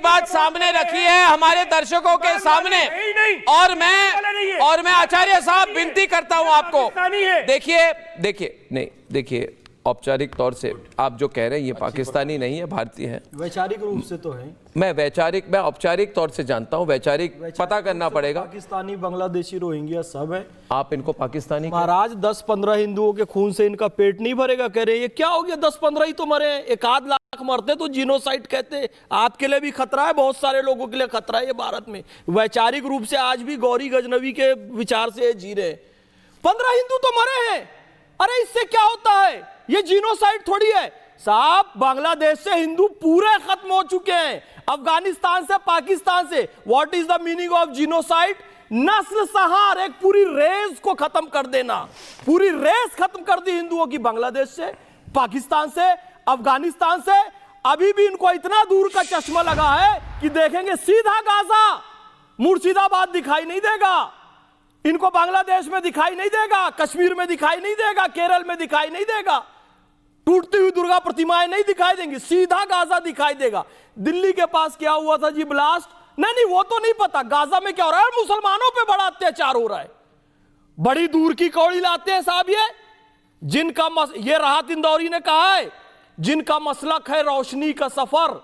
बात सामने रखी है हमारे दर्शकों के सामने, और मैं आचार्य साहब विनती करता हूं आपको, देखिए औपचारिक तौर से आप जो कह रहे हैं ये पाकिस्तानी नहीं है, भारतीय है। वैचारिक रूप से तो है। मैं औपचारिक तौर से जानता हूं, वैचारिक पता करना पड़ेगा। पाकिस्तानी, बांग्लादेशी, रोहिंग्या सब है। आप इनको पाकिस्तानी महाराज 10-15 हिंदुओं के खून से इनका पेट नहीं भरेगा। कह रहे हैं ये क्या हो गया, 10-15 ही तो मरे, 1-8 लाख मरते तो जीनोसाइड कहते। आपके लिए भी खतरा है, बहुत सारे लोगों के लिए खतरा है ये भारत में। वैचारिक रूप से आज भी गौरी गजनवी के विचार से जी रहे। 15 हिंदू तो मरे हैं, अरे इससे क्या होता है? ये जीनोसाइड थोड़ी है साहब। बांग्लादेश से हिंदू पूरे खत्म हो चुके हैं, अफगानिस्तान से, पाकिस्तान से। What is the meaning of genocide? नस्ल संहार, एक पूरी रेस को खत्म कर देना। पूरी रेस खत्म कर दी हिंदुओं की, बांग्लादेश से, पाकिस्तान से, अफगानिस्तान से। अभी भी इनको इतना दूर का चश्मा लगा है कि देखेंगे सीधा गाजा, मुर्शिदाबाद दिखाई नहीं देगा इनको, बांग्लादेश में दिखाई नहीं देगा, कश्मीर में दिखाई नहीं देगा, केरल में दिखाई नहीं देगा, टूटती हुई दुर्गा प्रतिमाएं नहीं दिखाई देंगी, सीधा गाजा दिखाई देगा। दिल्ली के पास क्या हुआ था जी, ब्लास्ट? नहीं, वो तो नहीं पता। गाजा में क्या हो रहा है? मुसलमानों पे बड़ा अत्याचार हो रहा है। बड़ी दूर की कौड़ी लाते हैं साहब ये, जिनका ये राहत इंदौरी ने कहा है, जिनका मसलक है रोशनी का सफर,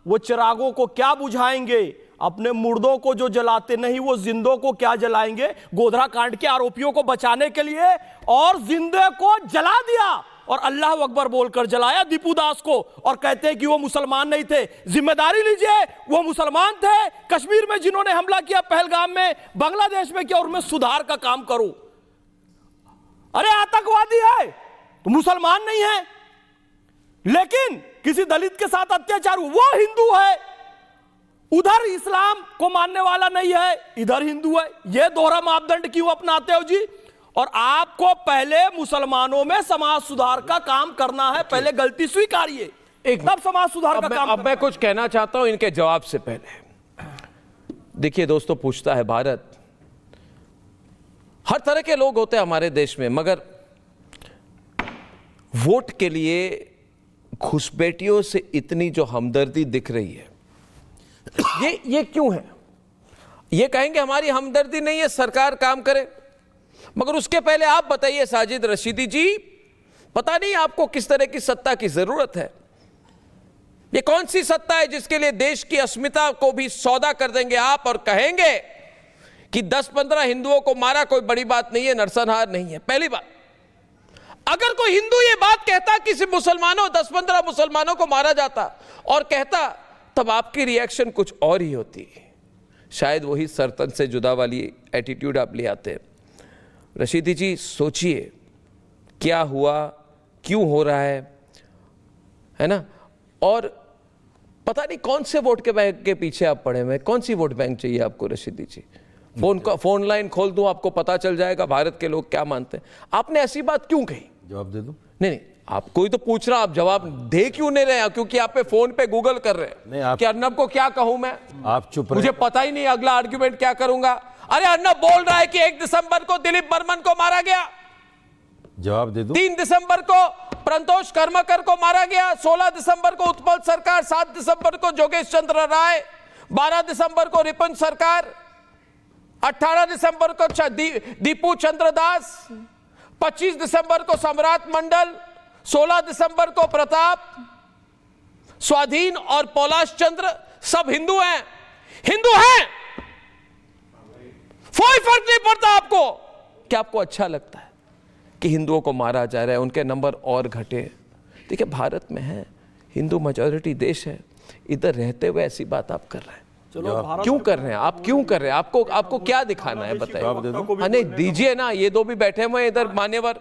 वो चिरागों को क्या बुझाएंगे? अपने मुर्दों को जो जलाते नहीं, वो जिंदों को क्या जलाएंगे? गोधरा कांड के आरोपियों को बचाने के लिए और जिंदे को जला दिया, और अल्लाह अकबर बोलकर जलाया दीपू दास को, और कहते हैं कि वो मुसलमान नहीं थे। जिम्मेदारी लीजिए, वो मुसलमान थे। कश्मीर में जिन्होंने हमला किया, पहलगाम में, बांग्लादेश में किया, और उनमें सुधार का काम करो। अरे आतंकवादी है तो मुसलमान नहीं है, लेकिन किसी दलित के साथ अत्याचार, वो हिंदू है। उधर इस्लाम को मानने वाला नहीं है, इधर हिंदू है। यह दोहरा मापदंड क्यों अपनाते हो जी? और आपको पहले मुसलमानों में समाज सुधार का काम करना है, पहले गलती स्वीकारिए। तब समाज सुधार का काम। अब मैं कुछ कहना चाहता हूं इनके जवाब से पहले। देखिए दोस्तों, पूछता है भारत, हर तरह के लोग होते हैं हमारे देश में, मगर वोट के लिए घुसपैठियों से इतनी जो हमदर्दी दिख रही है, ये क्यों है? ये कहेंगे हमारी हमदर्दी नहीं है, सरकार काम करे। मगर उसके पहले आप बताइए साजिद रशीदी जी, पता नहीं आपको किस तरह की सत्ता की जरूरत है? ये कौन सी सत्ता है जिसके लिए देश की अस्मिता को भी सौदा कर देंगे आप और कहेंगे कि 10-15 हिंदुओं को मारा कोई बड़ी बात नहीं है, नरसंहार नहीं है? पहली बात, अगर कोई हिंदू ये बात कहता किसी मुसलमानों 10-15 मुसलमानों को मारा जाता और कहता, तब आपकी रिएक्शन कुछ और ही होती। शायद वही सरतन से जुदा वाली एटीट्यूड आप ले आते। रशीदी जी सोचिए, क्या हुआ, क्यों हो रहा है ना? और पता नहीं कौन से वोट के बैंक के पीछे आप पड़े हुए हैं। कौन सी वोट बैंक चाहिए आपको रशीदी जी? फोन लाइन खोल दूं, आपको पता चल जाएगा भारत के लोग क्या मानते हैं। आपने ऐसी बात क्यों कही? जवाब दे दूं? नहीं, आपको ही तो पूछ रहा, आप जवाब दे क्यों नहीं रहे? क्योंकि आप पे फोन पे गूगल कर रहे हैं कि अर्नब को क्या कहूं मैं? आप चुप, मुझे पता ही नहीं अगला आर्ग्यूमेंट क्या करूंगा। अरे अर्नब बोल रहा है कि 1 दिसंबर को दिलीप बर्मन को मारा गया, जवाब दे दूं? 3 दिसंबर को प्रंतोष कर्मकर को मारा गया, 16 दिसंबर को उत्पल सरकार, 7 दिसंबर को जोगेश चंद्र राय, 12 दिसंबर को रिपुन सरकार, 18 दिसंबर को दीपू चंद्र दास, 25 दिसंबर को सम्राट मंडल, 16 दिसंबर को प्रताप, स्वाधीन और पौलाश चंद्र। सब हिंदू हैं, हिंदू हैं, कोई फर्क नहीं पड़ता आपको। क्या आपको अच्छा लगता है कि हिंदुओं को मारा जा रहा है, उनके नंबर और घटे? देखिए, भारत में है, हिंदू मेजॉरिटी देश है, इधर रहते हुए ऐसी बात आप कर रहे हैं। क्यों कर रहे हैं आप? क्यों कर रहे हैं? आपको क्या दिखाना है बताइए? नहीं दीजिए ना, ये दो भी बैठे हुए इधर मान्यवर,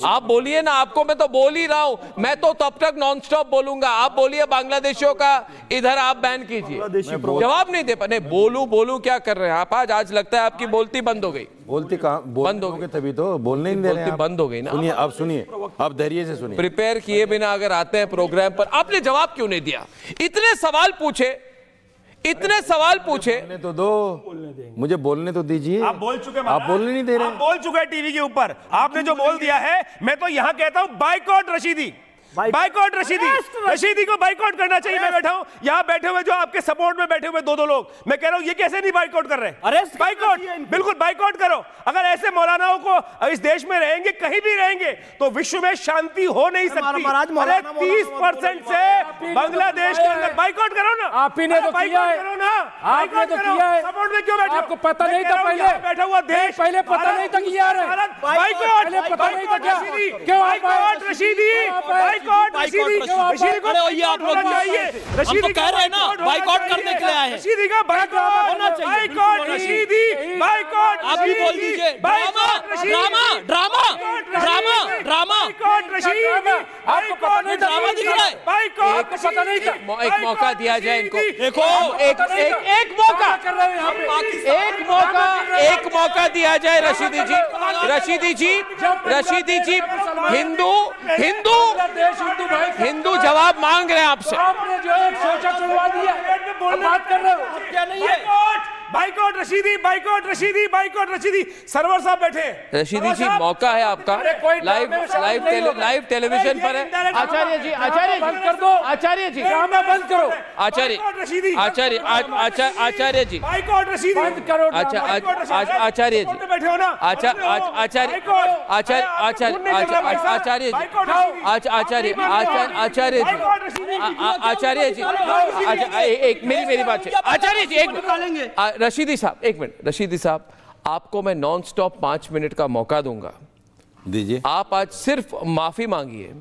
आप बोलिए ना। आपको मैं तो बोल ही रहा हूं, मैं तो तब तक नॉन स्टॉप बोलूंगा। आप बोलिए बांग्लादेशियों का, इधर आप बैन कीजिए। जवाब नहीं दे पा, नहीं बोलू क्या कर रहे हैं आप? आज लगता है आपकी बोलती बंद हो गई। बोलती कहाँ बंद हो गई? तभी तो बोलने नहीं दे रहे हैं। बंद हो गई ना। सुनिए, अब सुनिए, अब धैर्य से सुनिए। प्रिपेयर किए बिना अगर आते हैं प्रोग्राम पर, आपने जवाब क्यों नहीं दिया? इतने सवाल पूछे। बोलने तो दो, मुझे बोलने तो दीजिए। आप बोल चुके, आप बोलने नहीं दे रहे। आप बोल चुके हैं टीवी के ऊपर। आपने जो बोल दिया है, मैं तो यहां कहता हूं बाइकआउट रशीदी, बाइकआउट रशीदी को बाइकआउट करना चाहिए। मैं बैठा हूं, यहां बैठे हुए जो आपके सपोर्ट में बैठे हुए दो लोग, मैं कह रहा हूं ये कैसे नहीं बाइकआउट कर रहे? अरेस्ट, बाइकआउट, बिल्कुल बाइकॉट करो। अगर ऐसे मौलानाओं को इस देश में रहेंगे, कहीं भी रहेंगे, तो विश्व में शांति हो नहीं सकती। अरे 30% से बांग्लादेश के अंदर बाइकॉट करो ना। आप ही ने तो किया है, करो ना, आपने तो किया है। सपोर्ट में क्यों बैठे? आपको पता नहीं था पहले? बैठा हुआ देश, पहले पता नहीं था कि यार boycott, boycott Rashidi, boycott Rashidi, खड़े होइए आप लोग। हम तो कह रहे हैं ना, बाइकआउट करने के लिए आए हैं। रशीदी का बाइकॉट होना चाहिए। बाइकॉट रशीदी, बाइकॉट आप भी बोल दीजिए। ड्रामा रशीदी, आपको पता नहीं था? ड्रामा दिख रहा है। बाइकॉट पता नहीं था। एक मौका दिया जाए इनको। देखो, एक मौका दिया जाए रशीदी जी। हिंदू जवाब मांग रहे हैं आपसे। आपने जो है सोचा चलवा दिया, बात कर रहे हो क्या नहीं है? Boycott Rashidi, boycott Rashidi, boycott Rashidi. Sarwar साहब बैठे। रशीदी जी, मौका है आपका, लाइव टेलीविजन पर है। आचार्य जी बंद कर दो। आचार्य जी ड्रामा बंद करो। आचार्य जी बाइकॉट रशीदी बंद करो। आचार्य जी बैठे हो ना? आचार्य जी, एक मेरी बात है। आचार्य जी एक रशीदी साहब, आपको मैं नॉन स्टॉप 5 मिनट का मौका दूंगा, दीजिए। आप आज सिर्फ माफी मांगिए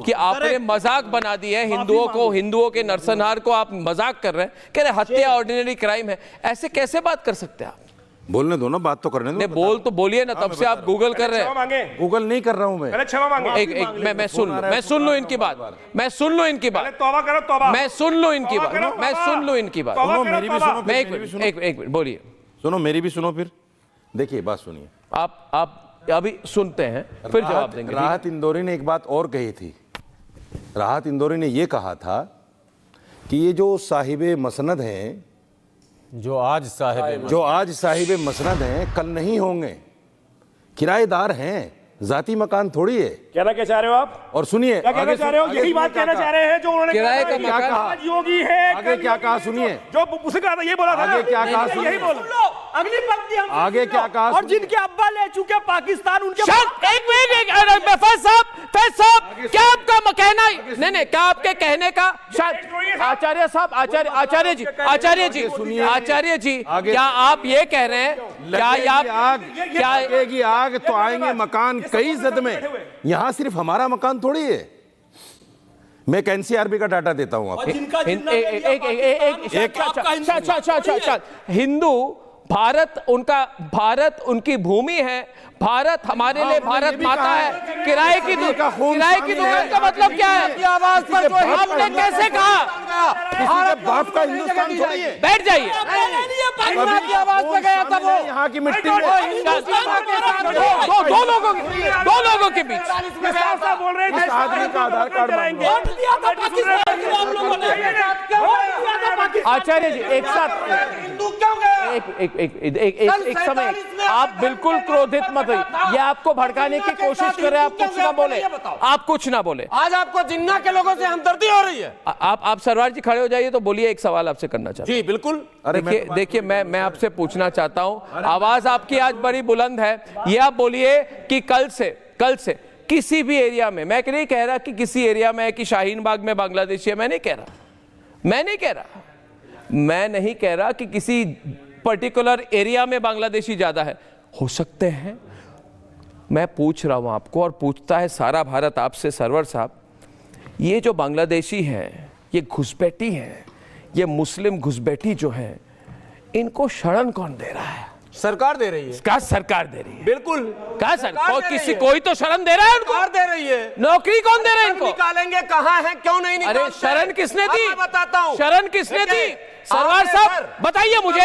कि आपने मजाक बना दिया है हिंदुओं के नरसंहार को आप मजाक कर रहे हैं, कह रहे हत्या ऑर्डिनरी क्राइम है। ऐसे कैसे बात कर सकते हैं आप? बोलने दो ना, बात तो करने दो। बोल तो बोलिए ना, तब से आप गूगल कर रहे हैं। गूगल नहीं कर रहा हूं मैं। मैं सुन लो इनकी बात। मैं सुन लो इनकी बात। एक मिनट बोलिए। सुनो, मेरी भी सुनो फिर। देखिए, बात सुनिए। आप अभी सुनते हैं, फिर जवाब देंगे। राहत इंदौरी ने एक बात और कही थी राहत इंदौरी ने ये कहा था कि ये जो साहिबे मसनद हैं, जो आज साहिबे मसनद हैं, कल नहीं होंगे, किराएदार हैं, जाती मकान थोड़ी है। कहना क्या चाह रहे हो आप? और सुनिए, क्या कहना चाह रहे हो? यही बात कहना चाह रहे हैं जो उन्होंने किराए का क्या मकान कहा? योगी है, आगे क्या कहा सुनिए, जो उसने कहा था ये बोला था आगे क्या कहा यही सुनिए, बोला। अगली पंक्ति हम आगे क्या कहा और जिनके अब्बा ले चुके पाकिस्तान उनके एक मिनट फैज साहब क्या आपका कहना नहीं क्या आपके कहने का आचार्य साहब आचार्य जी क्या आप ये कह रहे हैं क्या लगेगी आग तो आएंगे मकान कई जद में, यहाँ सिर्फ हमारा मकान थोड़ी है। मैं एक एनसीआरबी का डाटा देता हूँ आपको। हिंदू भारत उनकी भूमि है, भारत हमारे लिए भारत माता है। किराए की दुकान का मतलब क्या है? आपने कैसे कहा? बाप का हिंदुस्तान थोड़ी है। बैठ जाइए। आवाज पे गया था वो यहाँ की मिट्टी में। दो लोगों के बीच बोल रहे हैं आदमी का आधार कार्ड बनाएंगे। आचार्य जी एक साथ एक समय आप बिल्कुल क्रोधित मत होइए। ये आपको भड़काने की कोशिश कर रहे हैं। आप कुछ ना बोले। आज आपको जिन्ना के लोगों से हमदर्दी हो रही है। आप सरवार जी खड़े हो जाइए तो बोलिए। एक सवाल आपसे करना चाहता हूं। जी बिल्कुल। देखिए मैं आपसे पूछना चाहता हूं, आवाज आपकी आज बड़ी बुलंद है। ये आप बोलिए कि कल से किसी भी एरिया में, मैं नहीं कह रहा कि किसी एरिया में कि शाहीन बाग में बांग्लादेशी है, मैं नहीं कह रहा कि किसी पर्टिकुलर एरिया में बांग्लादेशी ज्यादा है। हो सकते हैं। मैं पूछ रहा हूं आपको और पूछता है सारा भारत आपसे सरवर साहब, ये जो बांग्लादेशी हैं, ये घुसपैठी हैं, ये मुस्लिम घुसपैठी जो हैं, इनको शरण कौन दे रहा है? सरकार दे रही है। क्या सरकार दे रही है? बिल्कुल। क्या सरकार? कोई तो शरण दे रहा है उनको। दे रही है। नौकरी कौन दे रहा है इनको? निकालेंगे कहाँ है, क्यों नहीं निकालते? अरे शरण किसने दी? बताता हूँ। शरण किसने दी? सरवार साहब बताइए मुझे,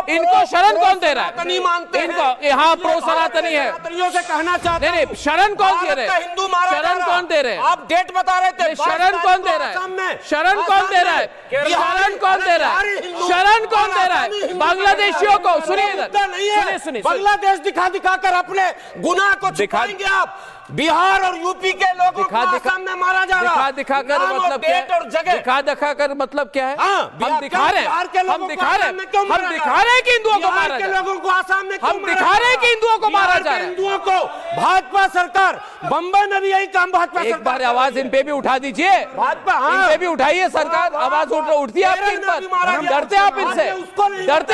इनको शरण कौन दे रहा है? नहीं मानते इनको यहाँ प्रो सनातनी है से कहना चाहते हैं। नहीं, शरण कौन दे रहे हैं? हिंदू मारा शरण कौन दे रहे हैं? आप डेट बता रहे थे। शरण कौन दे रहा है? शरण कौन दे रहा है? शरण कौन दे रहा है? शरण कौन दे रहा है? बांग्लादेशियों को सुनिए, बांग्लादेश दिखा कर अपने गुनाह को छुपाएंगे आप। बिहार और यूपी के लोगों को आसाम में मारा जा रहा है। दिखाकर मतलब क्या है? दिखाकर मतलब क्या है? हम दिखा रहे हैं कि हिंदुओं को मारा जा रहा है। लोगों को आसाम में हम दिखा रहे हैं कि हिंदुओं को मारा जा रहा है। हिंदुओं को भाजपा सरकार, बम्बई में भी यही काम भाजपा सरकार। एक बार आवाज इन पे भी उठा दीजिए। भाजपा इन पे भी उठाइए सरकार। आवाज उठती है आपकी इन पर। डरते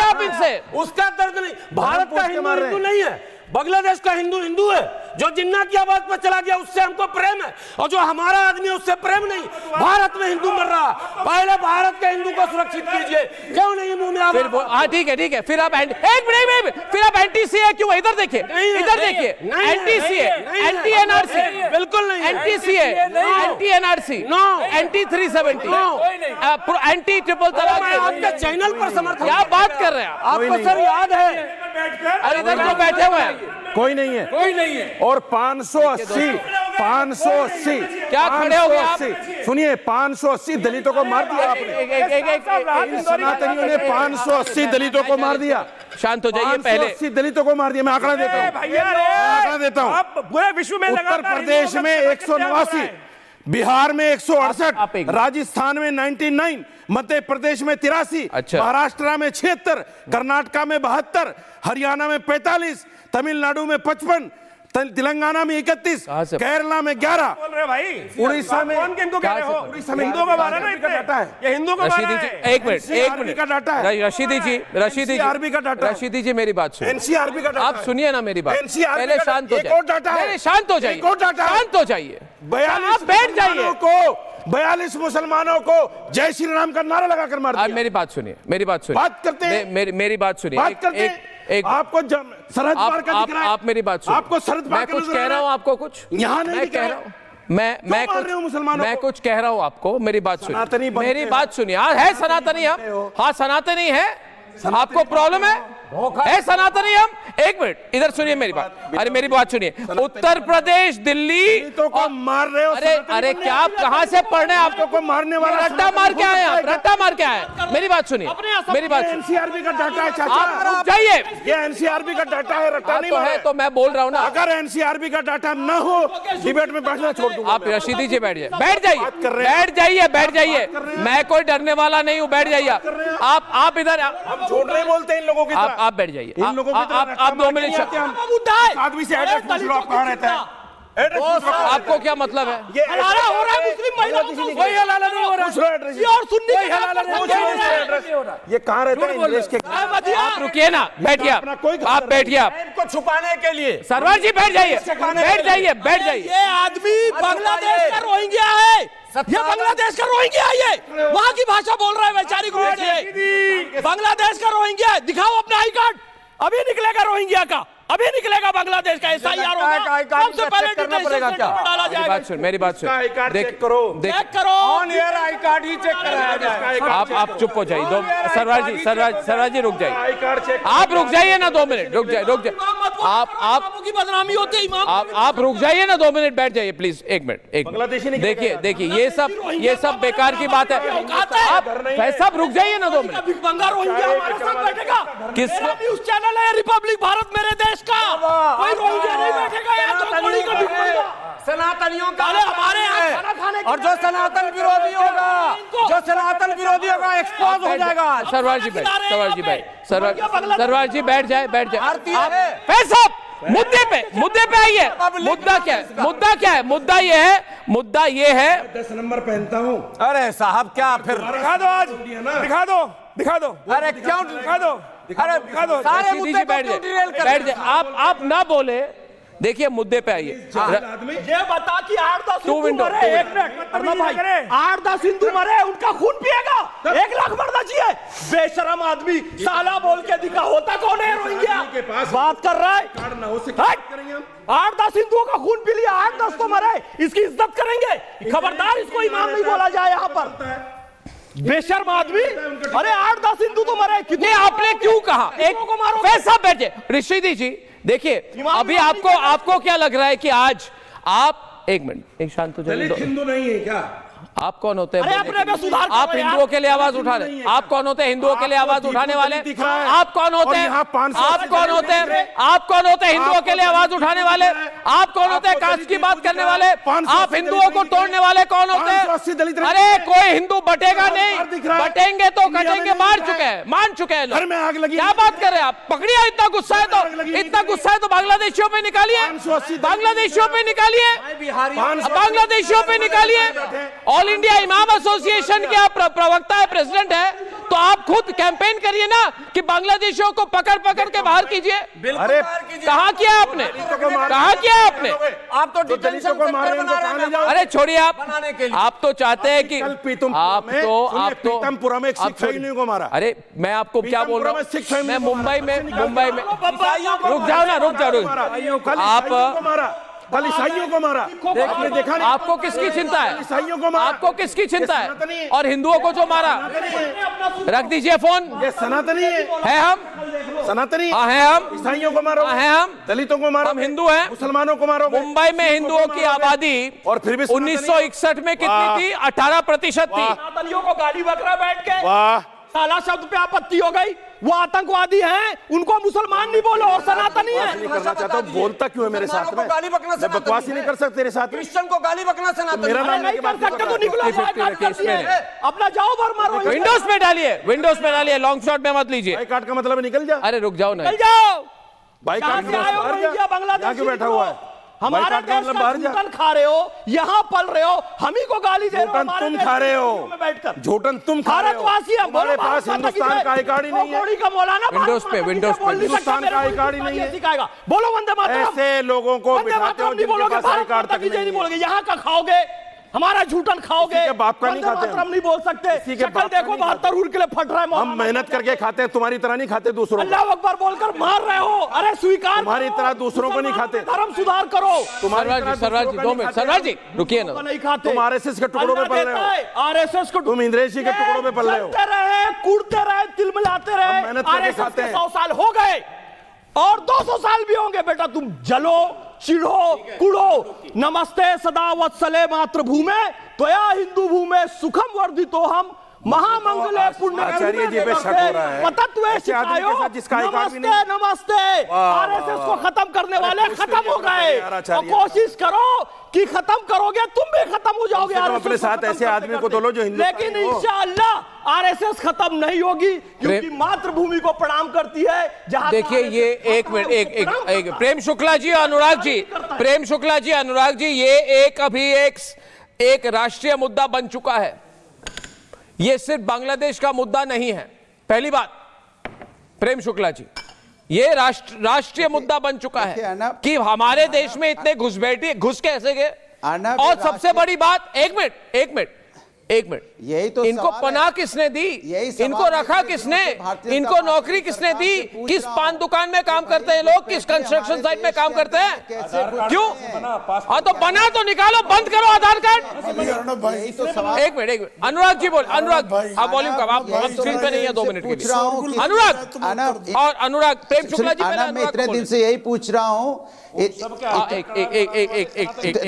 आप इनसे? उसका दर्द नहीं। भारत का हिंदू नहीं है, बांग्लादेश का हिंदू है। जो जिन्ना की आवाज पर चला गया उससे हमको प्रेम है, और जो हमारा आदमी है उससे प्रेम नहीं। भारत में हिंदू मर रहा, पहले भारत के हिंदू को सुरक्षित कीजिए। क्यों नहीं मुंह में आवाज? ठीक है। फिर आप फिर आप एंटी सी है क्यों? इधर देखिए एंटी सी है, एंटी एनआरसी बिल्कुल नहीं। एंटी सी है, anti NRC no, anti 370 anti triple तलाक। आपके चैनल पर समर्थन क्या बात कर रहे हैं आपको सर याद है? अरे इधर जो बैठे हुए हैं कोई नहीं है। और 580 क्या खड़े हो गए आप? सुनिए, 580 दलितों को मार दिया आपने। सनातनियों ने 580 दलितों को मार दिया। शांत हो जाइए। पहले 580 दलितों को मार दिया। मैं आंकड़ा देता हूँ। पूरे विश्व में उत्तर प्रदेश में 189, बिहार में 168, राजस्थान में 99, मध्य प्रदेश में 83, महाराष्ट्र में 76, कर्नाटका में 72, हरियाणा में 45, तमिलनाडु में 55, तेलंगाना में 31, केरला में 11, बोल रहे भाई। उड़ीसा में कौन किनको कह रहे हो? उड़ीसा में हिंदुओं को मारा ना, का डाटा है। ये हिंदुओं को मारा है। एक मिनट का डाटा है। रशीदी जी मेरी बात सुनिए। एनसीआरबी का डाटा आप सुनिए ना मेरी बात। एनसीआरबी पहले शांत हो जाइए। शांत हो जाइए। 42 बैठ जाइए। 42 मुसलमानों को जय श्री राम का नारा लगाकर मार दिया। मेरी बात सुनिए। बात करते हैं। मेरी बात सुनिए। आपको सरहद पार का दिख रहा है। आप मेरी बात सुनिए। आपको सरहद पार मैं कुछ कह रहा हूं आपको, कुछ यहाँ नहीं कह रहा हूं। मैं कुछ कह रहा हूं आपको। मेरी बात सुनिए। मेरी बात सुनिए। हाँ है सनातनी, हम हाँ सनातनी है। आपको प्रॉब्लम है? है सनातनी हम। एक मिनट इधर सुनिए मेरी बात, अरे मेरी बात सुनिए। उत्तर प्रदेश, दिल्ली को मार रहे हो। अरे क्या आप कहां से पढ़ने, आपको मारने वाला रट्टा मार के आए, आप रट्टा मार के आए। मेरी बात सुनिए, मेरी बात सुनिए। एनसीआरबी का डाटा है चाचा, आप रुक जाइए। ये एनसीआरबी का डाटा है, रट्टा नहीं है तो मैं बोल रहा हूँ ना। अगर एनसीआरबी का डाटा न हो डिबेट में बैठना छोड़ दूंगा। आप रशीदी जी बैठ जाइए, बैठ जाइए, बैठ जाइए, बैठ जाइए। मैं कोई डरने वाला नहीं हूँ, बैठ जाइए आप इधर। हम झूठ नहीं बोलते इन लोगों की तरह। आप बैठ जाइए, इन लोगों की तरह आप 2 मिनट। आदमी से एड्रेस पूछ लो, आप कहाँ रहता है? आपको क्या मतलब है? ये हलाला हो रहा है मुस्लिम महिलाओं का, कोई हलाला नहीं हो रहा। पूछ लो एड्रेस, ये और सुन्नी कोई हलाला नहीं हो रहा। ये कहाँ रहते हैं इंग्लिश के? आप रुकिए ना, बैठिए आप बैठिए। आप इनको छुपाने के लिए सरवर जी बैठ जाइए, बैठ जाइए, बैठ जाइए। ये आदमी बांग्लादेश का रोहिंग्या है, ये बांग्लादेश का रोहिंग्या है, ये वहां की भाषा बोल रहा है वैचारिक रूप से। बांग्लादेश का रोहिंग्या है, दिखाओ अपना आई कार्ड, अभी निकलेगा रोहिंग्या का, अभी निकलेगा बांग्लादेश का SIR होगा, सबसे पहले डिटेंशन सेंटर में डाला जाएगा। मेरी बात सुन, चेक करो, चेक करो, ऑन एयर आई कार्ड ही चेक कराया जाए। आप चुप हो जाइए। सरवार जी रुक जाइए, आप रुक जाइए ना 2 मिनट, रुक जाइए। आप की बदनामी होती है इमाम। आप रुक जाइए ना 2 मिनट, बैठ जाइए प्लीज। 1 मिनट, देखिए ये सब बेकार की बात है। आप भाई साहब रुक जाइए ना 2 मिनट। बंगा रोहिंग्या हमारे साथ बैठेगा, किस न्यूज चैनल है रिपब्लिक भारत मेरे देश का, कोई रोहिंग्या नहीं बैठेगा यहाँ, तो कोई का सनातनियों का हमारे यहाँ और जो सनातन विरोधी होगा एक्सपोज हो जाएगा। सरवार जी बैठ जाए, बैठ जाए। साहब मुद्दे पे आइए। मुद्दा क्या है? मुद्दा ये है 10 नंबर पहनता हूँ। अरे साहब क्या फिर दिखा दो, आज दिखा दो। अरे क्यों दिखा दो सारे मुद्दे बैठ जाए। आप ना बोले, देखिए मुद्दे पे आइए। ये बता कि 8-10 टू विंडो, 1 मिनट 8-10 हिंदू मरे, उनका खून पिएगा? 1 लाख मरना चाहिए। बेशरम आदमी, साला बोल के दिखा, होता कौन है रोहिंग्या? बात कर रहा है 8-10 हिंदुओं का खून पी लिया, 8-10 तो मरे, इसकी इज्जत करेंगे? खबरदार, इसको इमाम नहीं बोला जाए यहाँ पर। बेशर्म आदमी, अरे 8-10 हिंदू तो मरे, कितने आपने क्यों कहा? एक को मारो। पैसा बैठे ऋषिदी जी, देखिए अभी आपको क्या लग रहा है कि आज आप 1 मिनट, एक शांत हो जाइए। हिंदू नहीं है क्या? आप कौन होते हैं? आप हिंदुओं के लिए आवाज उठाने, आप कौन होते हैं हिंदुओं के लिए आवाज उठाने वाले? आप कौन होते हैं? आप कौन होते हैं? आप कौन होते हैं हिंदुओं के लिए आवाज उठाने वाले? आप कौन होते हैं कास्ट की बात करने वाले? आप हिंदुओं को तोड़ने वाले कौन होते हैं? अरे कोई हिंदू बटेगा नहीं, बटेंगे तो कटेंगे। मान चुके हैं लोग। क्या बात कर रहे हैं आप? पकड़िए, इतना गुस्सा है तो बांग्लादेशियों पे निकालिए, बांग्लादेशियों पे निकालिए। ऑल इंडिया इमाम एसोसिएशन के आप प्रवक्ता है, प्रेसिडेंट है, तो आप खुद कैंपेन करिए ना कि बांग्लादेशियों को पकड़ के बाहर कीजिए। अरे कहाँ किया आपने? आप तो डिटेंशन सेंटर बना रहे हैं। अरे छोड़िए, आप तो चाहते हैं कि आप तो पीतमपुरा में एक सिख सैनिक को मारा। अरे मैं आपको क्या बोल रहा हूँ, मैं मुंबई में रुक जाओ। आप कल ईसाइयों को मारा, देखा नहीं? आपको किसकी चिंता है? ईसाइयों को मारा, आपको किसकी चिंता है? और हिंदुओं को जो मारा, रख दीजिए फोन। ये सनातनी है हम सनातनी है हम ईसाइयों को मारो, है हम दलितों को मारो, हम हिंदू हैं, मुसलमानों को मारो। मुंबई में हिंदुओं की आबादी और फिर भी 1961 में कितनी थी? 18% थी। सनातनियों को गाली बक रहा बैठ के, वाह, साला शब्द पे आपत्ति हो गई। वो आतंकवादी हैं, उनको मुसलमान नहीं बोलो, और सनातनी है। नहीं करना चाहता हूँ, बोलता क्यों है मेरे साथ में? गाली बकना मैं बकवास ही नहीं कर सकते तेरे साथ। क्रिश्चियन को गाली बकना सनातन मेरा नाम नहीं कर सकते तो निकलो, अपना जाओ भर मारो। विंडोज में डालिए, लॉन्ग शॉट में मत लीजिए। बाई कार्ड का मतलब निकल जा। अरे रुक जाओ ना, निकल जाओ। बाई कार्ड बांग्लादेश क्यों बैठा हुआ है? हमारे देश का झूठन खा रहे हो, यहाँ पल रहे हो, हम ही को गाली दे रहे हो। तुम खा रहे हो बैठकर, झूठन तुम खा रहे हो। भारतवासी हम, हमारे पास हिंदुस्तान का आई कार्ड ही नहीं है। विंडोज पे हिंदुस्तान का आई कार्ड ही नहीं है। बोलो वंदे मातरम। ऐसे लोगों को बिठाते हो जिनके पास आई कार्ड तक नहीं है। बोलोगे, यहाँ का खाओगे, हमारा झूठन खाओगे, किसी के बाप का नहीं खाते हम। हम नहीं बोल सकते। किसी के शक्ल बाप का देखो नहीं 72 हुर के लिए फट रहा है। हम मेहनत करके खाते हैं, तुम्हारी तरह नहीं खाते दूसरों को। अल्लाह अकबर बोलकर मार रहे हो। अरे स्वीकार तुम्हारी तरह दूसरों को नहीं खाते। धर्म सुधार करो। सरवाज जी 2 मिनट, सरवाज जी रुकिए ना। नहीं खाते। तुम आरएसएस के टुकड़ों पे पल रहे हो। आरएसएस को तुम इंद्रेश जी के टुकड़ों पे पल रहे हो। कूदते रहे, तिलमिलाते रहे। हम मेहनत करके खाते हैं। 100 साल हो गए और 200 साल भी होंगे। बेटा तुम जलो, चिढ़ो, कुड़ो। नमस्ते सदा वत्सले मातृभूमे त्वया हिंदू भूमे सुखम वर्धितो हम महामंगले पुण्य। आचार्य जी पे शक हो रहा है। नमस्ते नमस्ते। आरएसएस को खत्म करने वाले खत्म हो गए और कोशिश करो कि खत्म करोगे, तुम भी खत्म हो जाओगे। अपने साथ ऐसे आदमी को तो लो जो हिंदू। लेकिन इंशाअल्लाह आरएसएस खत्म नहीं होगी, क्योंकि मातृभूमि को प्रणाम करती है। जहां देखिए ये एक मिनट, एक प्रेम शुक्ला जी, अनुराग जी, प्रेम शुक्ला जी, अनुराग जी, ये एक अभी एक राष्ट्रीय मुद्दा बन चुका है। ये सिर्फ बांग्लादेश का मुद्दा नहीं है। पहली बात प्रेम शुक्ला जी, ये राष्ट्रीय मुद्दा बन चुका है कि हमारे देश में इतने घुस कैसे गए। और सबसे बड़ी बात, एक मिनट, यही तो इनको पनाह किसने दी, इनको रखा किसने, इनको नौकरी किसने दी, किस पान दुकान में काम करते हैं लोग, किस कंस्ट्रक्शन साइट में काम करते हैं, क्यों? हाँ तो बना तो निकालो, बंद करो आधार कार्ड। एक मिनट, अनुराग जी बोल, अनुराग आप वॉल्यूम कम, आप स्क्रीन पे नहीं है 2 मिनट के लिए। अनुराग और अनुराग, प्रेम शुक्ला जी, मैं इतने दिन से यही पूछ रहा हूँ।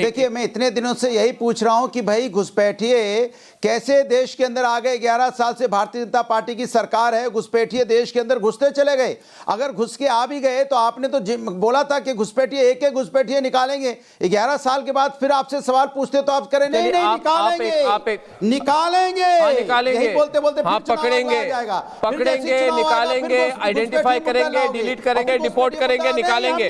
देखिए मैं इतने दिनों से यही पूछ रहा हूं कि भाई घुसपैठिए कैसे देश के अंदर आ गए। 11 साल से भारतीय जनता पार्टी की सरकार है, घुसपैठिए देश के अंदर घुसते चले गए। अगर घुस के आ भी गए तो आपने तो बोला था कि घुसपैठिए एक घुसपैठिए निकालेंगे। 11 साल के बाद फिर आपसे सवाल पूछते तो आप करें नहीं निकालेंगे बोलते पकड़ेंगे, निकालेंगे, आइडेंटिफाई करेंगे, डिलीट करेंगे, डिपोर्ट करेंगे, निकालेंगे।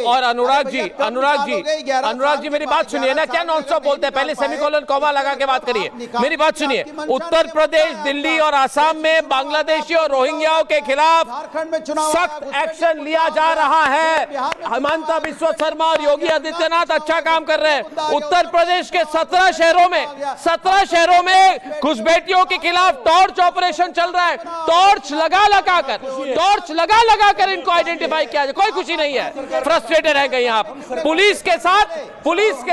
और अनुराग जी मेरी बात सुनिए ना, क्या नॉनस्टॉप बोलते हैं। पहले सेमीकोलन कॉमा लगा के बात करिए, मेरी बात सुनिए। उत्तर प्रदेश, दिल्ली और आसाम में बांग्लादेशी और रोहिंग्याओं के खिलाफ सख्त एक्शन लिया जा रहा है। हिमंता बिस्वा शर्मा और योगी आदित्यनाथ अच्छा काम कर रहे हैं। उत्तर प्रदेश के 17 शहरों में घुसपैठियों के खिलाफ टॉर्च ऑपरेशन चल रहा है। टॉर्च लगा कर इनको आइडेंटिफाई किया जाए। कोई खुशी नहीं है, फ्रस्ट्रेटेड है कहीं आप। पुलिस के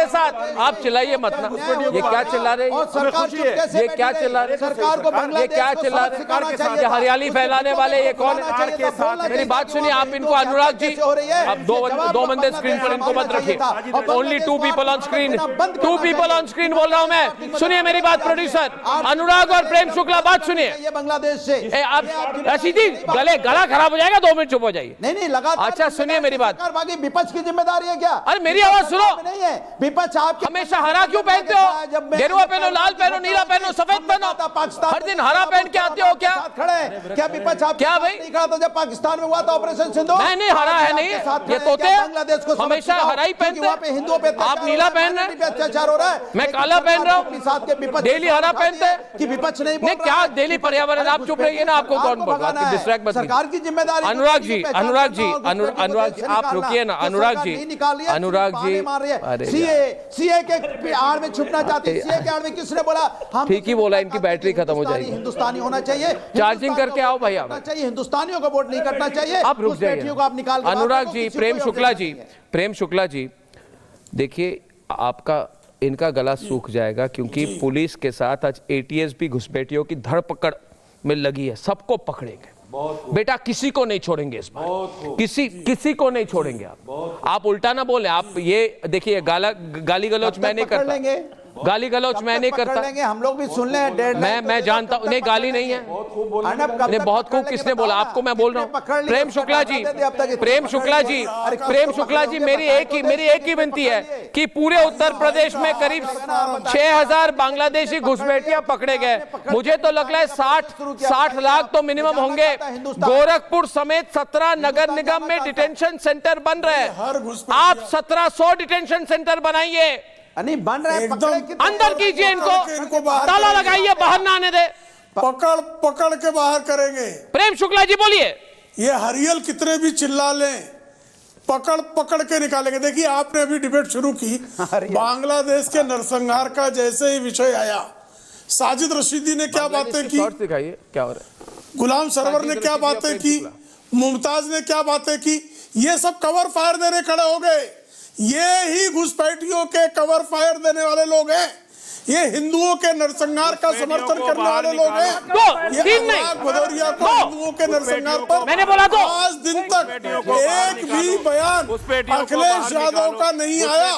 साथ आप चिल्लाइए मत ना। ये क्या चिल्ला रहे हैं, ये क्या चिल्ला रहे हैं, ये क्या चिल्ला रहे हैं, ये हरियाली फैलाने वाले ये कौन है? मेरी बात सुनिए आप इनको। अनुराग जी अब दो बंदे स्क्रीन पर, इनको मत रखिए। Only 2 people on screen, 2 people on screen बोल रहा हूं मैं। सुनिए मेरी बात प्रोड्यूसर, अनुराग और प्रेम शुक्ला बात सुनिए। ये बांग्लादेश से आप रशीदी गला खराब हो जाएगा, 2 मिनट चुप हो जाइए। नहीं लगातार। अच्छा सुनिए मेरी बात, बाकी विपक्ष की जिम्मेदारी है क्या? अरे मेरी आवाज सुनो। नहीं है विपक्ष। आप हमेशा हरा क्यों पहनते हो? गेरुआ पहनो, लाल पहनो, नीला पहनो, सफेद पहनो। पाकिस्तान हर दिन हरा पहन के आते हो क्या? खड़े क्या विपक्ष? आप क्या भाई? नहीं खड़ा था जब पाकिस्तान में हुआ था ऑपरेशन सिंधु? नहीं हरा है, नहीं ये तोते बांग्लादेश को हमेशा हरा ही पहनते हैं। हिंदुओं पे आप नीला पहन रहे हैं, अत्याचार हो रहा है। मैं काला पहन रहा हूँ, डेली हरा पहनते हैं कि विपक्ष नहीं क्या डेली पर्यावरण। आप चुप रहिए ना, आपको कौन बोल रहा है? डिस्ट्रैक्ट मत। सरकार की जिम्मेदारी। अनुराग जी आप रुकिए ना। अनुराग जी अरे सीए के आड़ में छुपना चाहते हैं। सीए के आड़ में किसने बोला? हम ठीक ही बोला, इनकी बैटरी खत्म हो जाएगी। हिंदुस्तानी होना चाहिए, चार्जिंग करके आओ भाई। आप चाहिए हिंदुस्तानियों को वोट नहीं करना चाहिए, आप रुक जाइए। आप निकाल। अनुराग जी, प्रेम शुक्ला जी देखिए आपका इनका गला सूख जाएगा, क्योंकि पुलिस के साथ आज एटीएस भी घुसपैठियों की धरपकड़ में लगी है। सबको पकड़ेंगे बेटा, किसी को नहीं छोड़ेंगे इस बार, किसी को नहीं छोड़ेंगे। आप उल्टा ना बोले। आप ये देखिए गाली गलौच मैं नहीं करता, गाली गलौच मैं नहीं करता। हम लोग भी सुन लें। मैं जानता हूं, नहीं गाली नहीं है, नहीं बहुत खूब। किसने बोला आपको? मैं बोल रहा हूं प्रेम शुक्ला जी मेरी एक ही विनती है कि पूरे उत्तर प्रदेश में करीब 6000 बांग्लादेशी घुसपैठियां पकड़े गए। मुझे तो लग रहा है 60 लाख तो मिनिमम होंगे। गोरखपुर समेत 17 नगर निगम में डिटेंशन सेंटर बन रहे हैं। आप 1700 डिटेंशन सेंटर बनाइए, नहीं बन रहे हैं। अंदर कीजिए, इनको ताला लगाइए, बाहर ना आने दे। पकड़ के बाहर करेंगे। प्रेम शुक्ला जी बोलिए। ये हरियल कितने भी चिल्ला लें, पकड़ पकड़ के निकालेंगे। देखिए आपने अभी डिबेट शुरू की, बांग्लादेश के नरसंहार का जैसे ही विषय आया, साजिद रशीदी ने क्या बातें की, क्या हो रहा है, गुलाम सरवर ने क्या बातें की, मुमताज ने क्या बातें की, ये सब कवर फायर देने खड़े हो गए। ये ही घुसपैठियों के कवर फायर देने वाले लोग हैं, ये हिंदुओं के नरसंहार का समर्थन करने वाले लोग हैं। भदौरिया को हिंदुओं के नरसंहार पर मैंने बोला तो आज दिन तक एक भी बयान अखिलेश यादव का नहीं आया।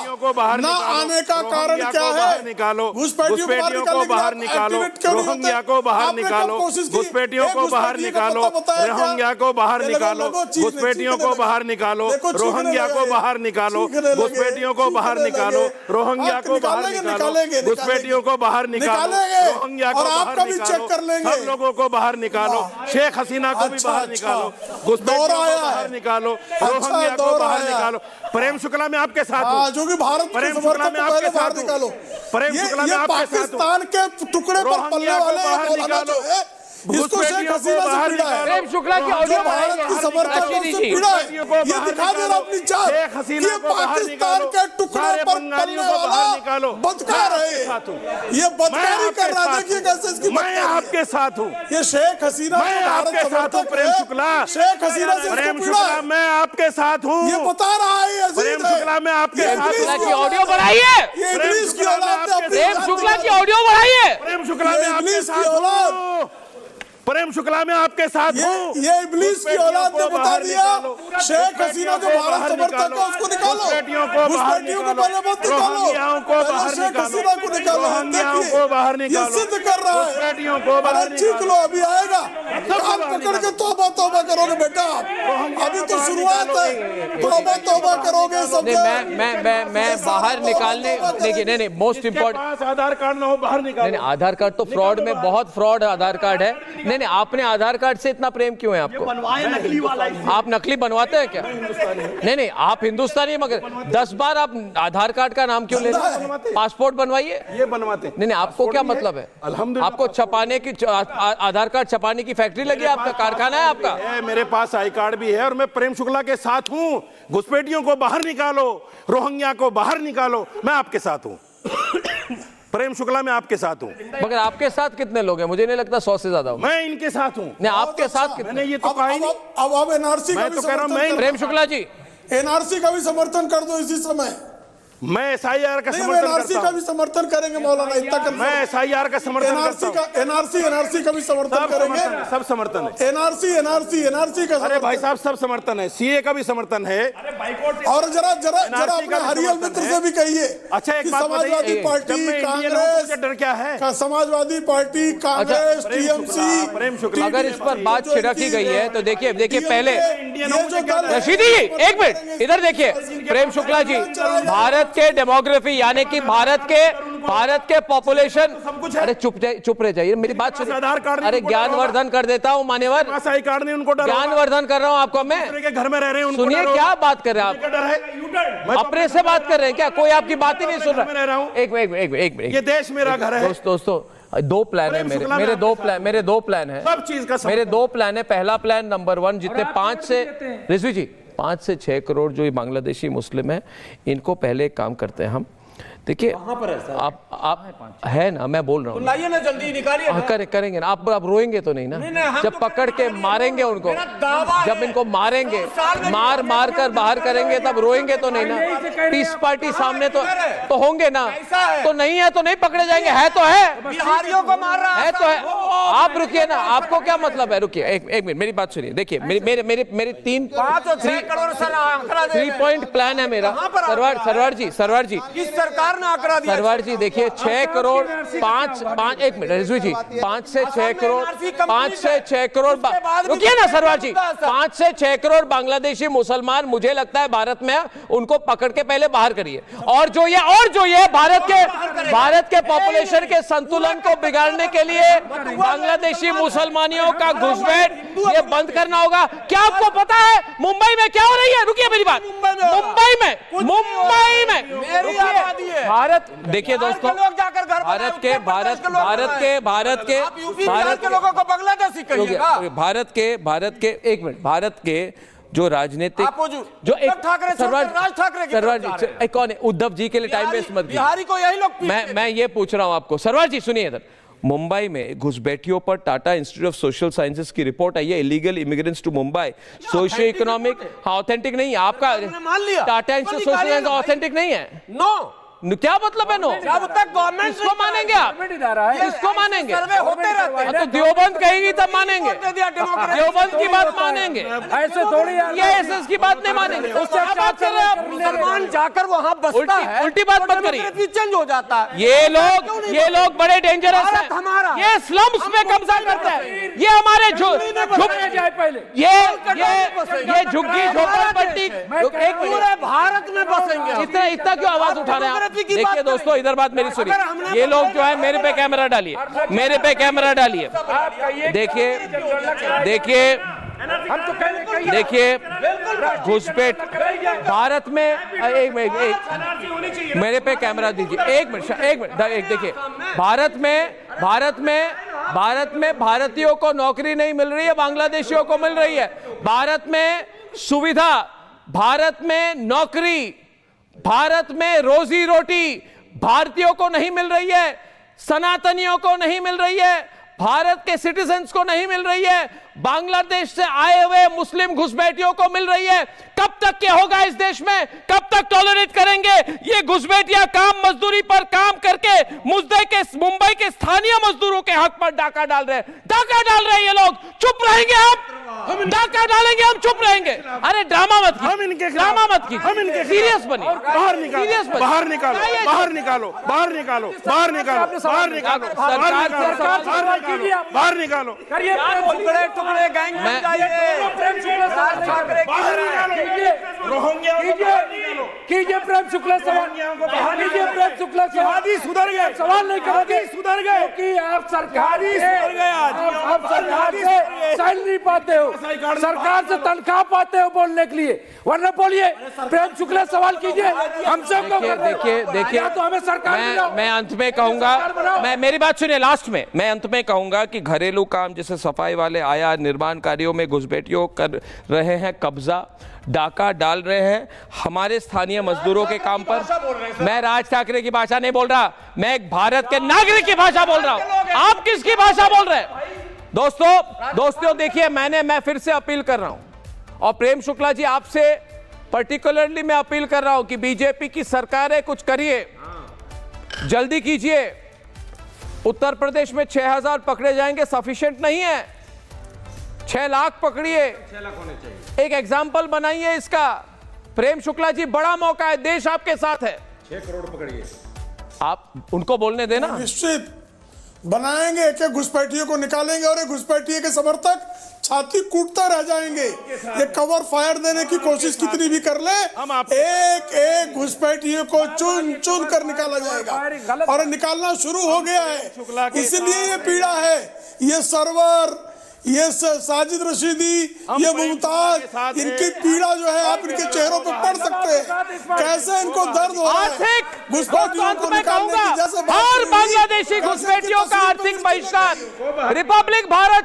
न आने का कारण क्या है? घुसपैठियों को बाहर निकालो, रोहिंग्या को बाहर निकालो, घुसपैठियों को बाहर निकालो, रोहिंग्या को बाहर निकालो, घुसपैठियों को बाहर निकालो, रोहिंग्या को बाहर निकालो, घुसपैठियों को बाहर निकालो, रोहिंग्या को बाहर निकालो, घुसपैठियों को बाहर निकालो, रोहिंग्या को बाहर निकालो, सब लोगों को बाहर निकालो, शेख हसीना को भी बाहर निकालो, घुसपैठियों को बाहर निकालो, रोहिंग्या को बाहर निकालो। प्रेम शुक्ला में आपके साथ हूं, जो कि भारत प्रेम शुक्ला में आपके साथ हूं, प्रेम शुक्ला में आपके साथ हूं, पाकिस्तान के टुकड़े पर पलने वाले बाहर निकालो, इसको शेख हसीना से पीड़ा है। प्रेम शुक्ला की ऑडियो भारत की समर्थकों से पीड़ा है, ये दिखा दे रहा अपनी चाल, ये पाकिस्तान के टुकड़े पर पलने वाला बदकार है, ये बदकारी कर रहा है। देखिए कैसे इसकी मैं आपके साथ हूँ, ये शेख हसीना, मैं आपके साथ हूँ, प्रेम शुक्ला, शेख हसीना से प्रेम शुक्ला मैं आपके साथ हूँ, ये बता रहा है प्रेम शुक्ला मैं आपके साथ की ऑडियो बढ़ाइए, प्रेम शुक्ला की ऑडियो बढ़ाइए, प्रेम शुक्ला में आपके साथ हूँ, प्रेम शुक्ला में आपके साथ हूँ। ये इब्लीस की औलाद ने बता दिया, शेख हसीना जो भारत समर्थक है उसको निकालो, घुसपैठियों को बाहर निकालो, रोहिंग्याओं को बाहर निकालो, रोहिंग्याओं को बाहर निकालो, सिद्ध कर रहा है, घुसपैठियों को बाहर निकालो। अभी आएगा, आप पकड़ के तौबा तौबा करोगे बेटा, अभी तो शुरुआत है, तौबा तौबा करोगे सब। मैं बाहर निकालने, देखिए नहीं मोस्ट इम्पोर्टेंट आधार कार्ड ना हो बाहर निकालो। नहीं आधार कार्ड तो फ्रॉड में बहुत फ्रॉड आधार कार्ड है। नहीं आपने आधार कार्ड से इतना प्रेम क्यों है आपको? नकली वाला, आप नकली बनवाते हैं क्या? नहीं आप हिंदुस्तानी, मगर 10 बार आप आधार कार्ड का नाम क्यों ले रहे हैं? पासपोर्ट बनवाइए, ये बनवाते। नहीं आपको क्या मतलब है? आपको छपाने की, आधार कार्ड छपाने की फैक्ट्री लगी है, आपका कारखाना है आपका? मेरे पास आई कार्ड भी है और मैं प्रेम शुक्ला के साथ हूँ। घुसपैठियों को बाहर निकालो, रोहिंग्या को बाहर निकालो, मैं आपके साथ हूँ। प्रेम शुक्ला मैं आपके साथ हूँ। मगर आपके साथ कितने लोग हैं? मुझे नहीं लगता 100 से ज्यादा। मैं इनके साथ हूँ। नहीं आपके साथ कितने? मैंने ये तो कहा ही नहीं। अब एनआरसी का भी समर्थन, प्रेम शुक्ला जी एनआरसी का भी समर्थन कर दो इसी समय। मैं एसआईआर का समर्थन एनआरसी का भी समर्थन करेंगे मौलाना, इतना कर। मैं एसआईआर का समर्थन करता हूं। एनआरसी का भी समर्थन करेंगे, सब समर्थन है। एनआरसी का, अरे भाई साहब सब समर्थन है, सीए का भी समर्थन है। और जरा अपने हरियल मित्र से भी कहिए। अच्छा एक बात समाजवादी पार्टी, कांग्रेस, डर क्या है? समाजवादी पार्टी, कांग्रेस, टीएमसी, प्रेम शुक्ला, अगर इस पर बात छिड़की गई है तो देखिए पहले रशीदी जी एक मिनट इधर देखिए। प्रेम शुक्ला जी, भारत के डेमोग्राफी यानी कि भारत के पॉपुलेशन, अरे चुप रह जाइए, मेरी बात सुनिए। अरे ज्ञानवर्धन कर देता हूँ मान्यवर, ज्ञानवर्धन कर रहा हूँ आपको मैं। घर में रह रहे हैं, सुनिए क्या बात कर रहे हैं आप? अपने से बात कर रहे हैं क्या? कोई आपकी बात ही नहीं सुन रहा। एक ये देश मेरा घर है। दोस्तों दो प्लान है मेरे दो प्लान है, सब चीज का मेरे 2 प्लान है। पहला प्लान नंबर 1, जितने 5 से रिजवी जी 5 से 6 करोड़ जो बांग्लादेशी मुस्लिम है, इनको पहले एक काम करते हैं हम। देखिए आप है ना, मैं बोल रहा हूँ, लाइए ना जल्दी निकालिए। करेंगे ना आप रोएंगे तो नहीं ना? जब पकड़ के मारेंगे उनको, जब इनको मारेंगे, मार कर बाहर करेंगे, तब रोएंगे तो नहीं ना? पीस पार्टी सामने तो होंगे ना? तो नहीं है तो नहीं पकड़े जाएंगे, है तो है, बिहारियों को मार रहा है तो है। आप रुकिए ना, आपको क्या मतलब है? रुकिए एक मिनट, मेरी बात सुनिए। देखिए मेरे 3 पॉइंट प्लान है मेरा। सरवार जी सरवार जी देखिए 6 करोड़ 5 एक मिनट रिजवी जी 5 से 6 करोड़ रुकिए ना सरवार जी, 5 से 6 करोड़ बांग्लादेशी मुसलमान मुझे लगता है भारत में, उनको पकड़ के पहले बाहर करिए। और जो ये भारत के पॉपुलेशन के संतुलन को बिगाड़ने के लिए बांग्लादेशी मुसलमानियों का घुसपैठ ये बंद करना होगा। क्या आपको पता है मुंबई में क्या हो रही है? रुकिए मेरी बात, मुंबई में भारत, देखिए दोस्तों, भारत के लोगों को बांग्लादेशी कहिएगा। भारत के एक मिनट, भारत के जो राजनीतिक जो एक सरवार कौन है, उद्धव जी के लिए टाइम वेस्ट मत बिहारी को यही लोग मैं ये पूछ रहा हूं आपको। सरवार जी सुनिए इधर, मुंबई में घुसपैठियों पर Tata institute of social sciences की रिपोर्ट आई है, illegal immigrants to Mumbai, socio economic. हाँ, ऑथेंटिक नहीं है आपका, Tata institute of social sciences authentic नहीं है। नो, क्या मतलब है नो? जब तक गवर्नमेंट इसको मानेंगे आप? इसको मानेंगे? सर्वे होते रहते हैं। तो देवबंद कहेगी तब मानेंगे, देवबंद की बात मानेंगे, ऐसे थोड़ी ये एसएस की बात नहीं मानेंगे। उससे बात कर रहे हैं आप? मुसलमान जाकर वहां बसता है, उल्टी बात मत करिए, चेंज हो जाता है। ये लोग बड़े डेंजरस हैं, ये स्लम्स में कब्जा करते हैं, ये हमारे ये झुग्गी झोपड़पट्टी पूरे भारत में बसेंगे। इतना क्यों आवाज उठा रहे हैं आप? देखिए दोस्तों, इधर बात मेरी सुनिए, ये लोग जो है मेरे पे कैमरा डालिए, मेरे पे कैमरा डालिए, देखिए देखिए देखिए घुसपैठ भारत में, एक मेरे पे कैमरा दीजिए, एक मिनट देखिए, भारत में भारतीयों को नौकरी नहीं मिल रही है, बांग्लादेशियों को मिल रही है। भारत में सुविधा, भारत में नौकरी, भारत में रोजी रोटी भारतीयों को नहीं मिल रही है, सनातनियों को नहीं मिल रही है, भारत के सिटीजन्स को नहीं मिल रही है, बांग्लादेश से आए हुए मुस्लिम घुसपैठियों को मिल रही है। कब तक क्या होगा इस देश में? कब तक टॉलरेट करेंगे? ये घुसपैठिया काम मजदूरी पर काम करके मुंबई के स्थानीय मजदूरों के हक पर डाका डाल रहे हैं ये लोग। चुप रहेंगे आप? डाका डालेंगे हम, चुप रहेंगे? अरे ड्रामा मत कीजिए, ड्रामा मत कीजिए, सीरियस बनिए, बाहर निकालो, बाहर निकालो, बाहर निकालो, बाहर निकालो, बाहर निकालो, बाहर निकालो, बाहर निकालो, टुकड़े गैंग में कीजिए प्रेम शुक्ला सवाल, कीजिए प्रेम शुक्ला सवाल, सुधर गए, सवाल नहीं करोगे, सुधर गए कि आप सरकारी सुधर गए, आप सरकार से साइन नहीं पाते हो, सरकार से तनख्वाह पाते हो बोलने के लिए, वरना बोलिए प्रेम शुक्ला सवाल कीजिए हमसे। देखिए तो हमें सरकार, मैं अंत में कहूंगा, मेरी बात सुनिए, लास्ट में मैं अंत में कहूंगा कि घरेलू काम जैसे सफाई वाले आया, निर्माण कार्यों में घुसपैठियों कर रहे हैं कब्जा, डाका डाल रहे हैं हमारे स्थानीय मजदूरों के काम पर। मैं राज ठाकरे की भाषा नहीं बोल रहा, मैं एक भारत के नागरिक की भाषा बोल रहा हूं। आप किसकी भाषा बोल रहे हैं? दोस्तों देखिए, मैं फिर से अपील कर रहा हूं, और प्रेम शुक्ला जी आपसे पर्टिकुलरली मैं अपील कर रहा हूं कि बीजेपी की सरकार है, कुछ करिए, जल्दी कीजिए। उत्तर प्रदेश में 6000 पकड़े जाएंगे, सफिशिएंट नहीं है, 6 लाख पकड़िए, 6 लाख होने चाहिए। एक एग्जाम्पल बनाइए इसका। प्रेम शुक्ला जी, बड़ा मौका है, देश आपके साथ है, 6 करोड़ पकड़िए, आप उनको बोलने देना। निश्चित बनाएंगे, एक घुसपैठियों को निकालेंगे और एक घुसपैठिए के समर्थक छाती कूटता रह जाएंगे। ये कवर फायर देने की कोशिश कितनी भी कर ले, एक घुसपैठिए को चुन चुन कर निकाला जाएगा, और निकालना शुरू हो गया है। इसलिए ये पीड़ा है, ये सरवर, ये साजिद रशीदी, ये मुमताज, इनकी पीड़ा जो है आप इनके चेहरों पे पढ़ सकते हैं, कैसे इनको दर्द हो रहा है। घुसपैठियों को निकालने की जैसे हर बांग्लादेशी घुसपैठियों का आर्थिक बहिष्कार रिपब्लिक भारत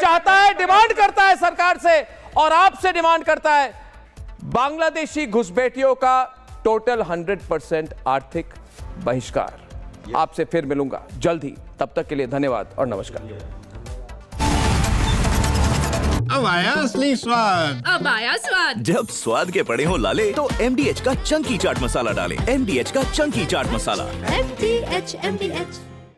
चाहता है, डिमांड करता है सरकार से, और आपसे डिमांड करता है बांग्लादेशी घुसपैठियों का टोटल 100% आर्थिक बहिष्कार। आपसे फिर मिलूंगा जल्द ही, तब तक के लिए धन्यवाद और नमस्कार। अब आया असली स्वाद, अब आया स्वाद। जब स्वाद के पड़े हो लाले तो MDH का चंकी चाट मसाला डालें। MDH का चंकी चाट मसाला। MDH